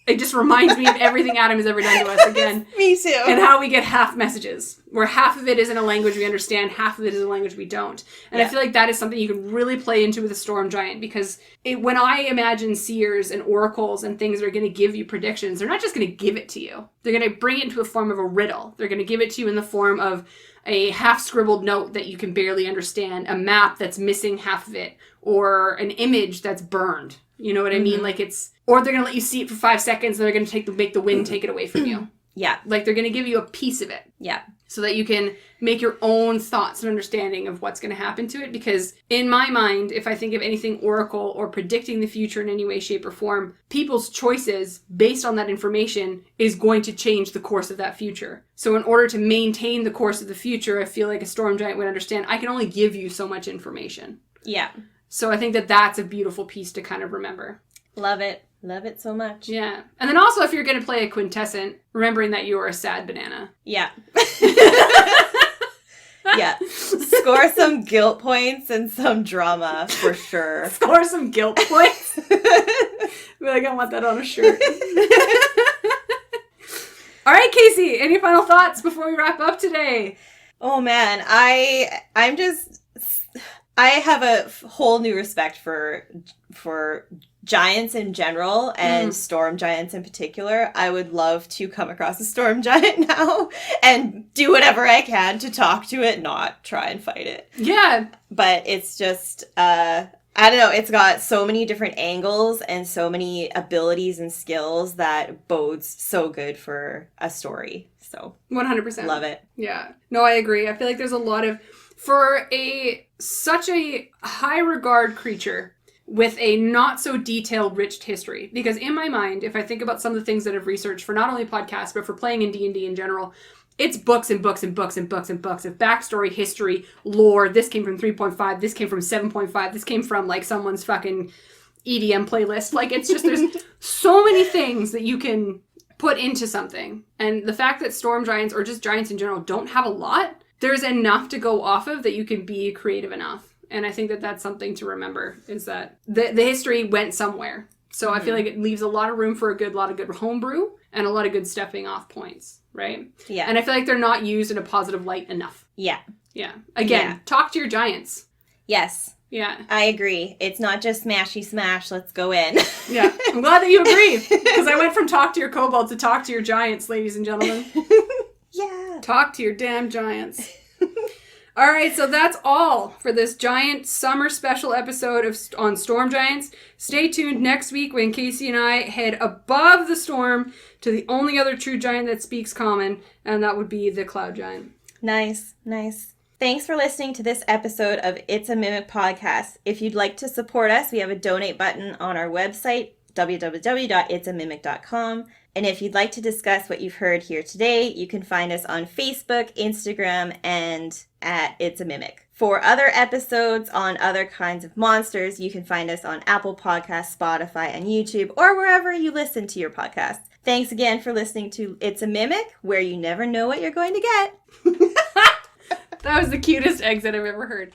It just reminds me of everything Adam has ever done to us again. Me too. And how we get half messages, where half of it is in a language we understand, half of it is a language we don't. And I feel like that is something you can really play into with a storm giant, because when I imagine seers and oracles and things that are going to give you predictions, they're not just going to give it to you. They're going to bring it into a form of a riddle. They're going to give it to you in the form of a half-scribbled note that you can barely understand, a map that's missing half of it, or an image that's burned. You know what I mean? Like or they're going to let you see it for 5 seconds and they're going to make the wind take it away from you. Yeah. Like they're going to give you a piece of it. Yeah. So that you can make your own thoughts and understanding of what's going to happen to it. Because in my mind, if I think of anything oracle or predicting the future in any way, shape, or form, people's choices based on that information is going to change the course of that future. So in order to maintain the course of the future, I feel like a storm giant would understand, I can only give you so much information. Yeah. So I think that that's a beautiful piece to kind of remember. Love it. Love it so much. Yeah. And then also, if you're going to play a quintessent, remembering that you are a sad banana. Yeah. Yeah. Score some guilt points and some drama, for sure. Score some guilt points? Like, I want that on a shirt. All right, Casey, any final thoughts before we wrap up today? Oh, man. I have a whole new respect for giants in general and storm giants in particular. I would love to come across a storm giant now and do whatever I can to talk to it, not try and fight it. Yeah. But it's just, I don't know, it's got so many different angles and so many abilities and skills that bodes so good for a story. So 100%. Love it. Yeah. No, I agree. I feel like there's a lot of, for such a high regard creature with a not so detailed, rich history. Because in my mind, if I think about some of the things that I've researched for not only podcasts, but for playing in D&D in general, it's books and books and books and books and books of backstory, history, lore. This came from 3.5. This came from 7.5. This came from like someone's fucking EDM playlist. Like it's just, there's so many things that you can put into something. And the fact that storm giants or just giants in general don't have a lot, there's enough to go off of that you can be creative enough. And I think that that's something to remember, is that the history went somewhere. So I feel like it leaves a lot of room for a lot of good homebrew and a lot of good stepping off points, right? Yeah. And I feel like they're not used in a positive light enough. Yeah. Yeah. Again, talk to your giants. Yes. Yeah. I agree. It's not just smashy smash, let's go in. Yeah. I'm glad that you agree. Because I went from talk to your kobold to talk to your giants, ladies and gentlemen. Yeah. Talk to your damn giants. All right, so that's all for this giant summer special episode on Storm Giants. Stay tuned next week when Casey and I head above the storm to the only other true giant that speaks common, and that would be the Cloud Giant. Nice, nice. Thanks for listening to this episode of It's a Mimic Podcast. If you'd like to support us, we have a donate button on our website, www.itsamimic.com. And if you'd like to discuss what you've heard here today, you can find us on Facebook, Instagram, and at It's a Mimic. For other episodes on other kinds of monsters, you can find us on Apple Podcasts, Spotify, and YouTube, or wherever you listen to your podcasts. Thanks again for listening to It's a Mimic, where you never know what you're going to get. That was the cutest exit I've ever heard.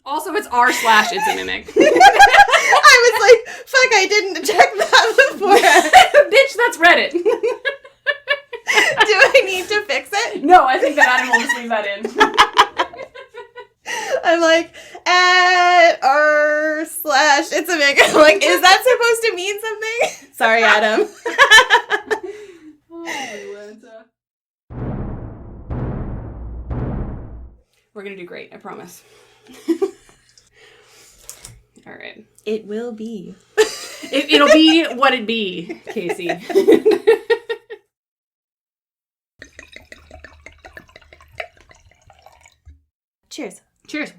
Also, it's r/it's a mimic. I was like, fuck, I didn't check that before. Bitch, that's Reddit. Do I need to fix it? No, I think that Adam will just leave that in. I'm like, at r slash it's a big. I'm like, is that supposed to mean something? Sorry, Adam. We're gonna do great, I promise. All right. It will be. It'll be what it be, Casey. Cheers. Cheers.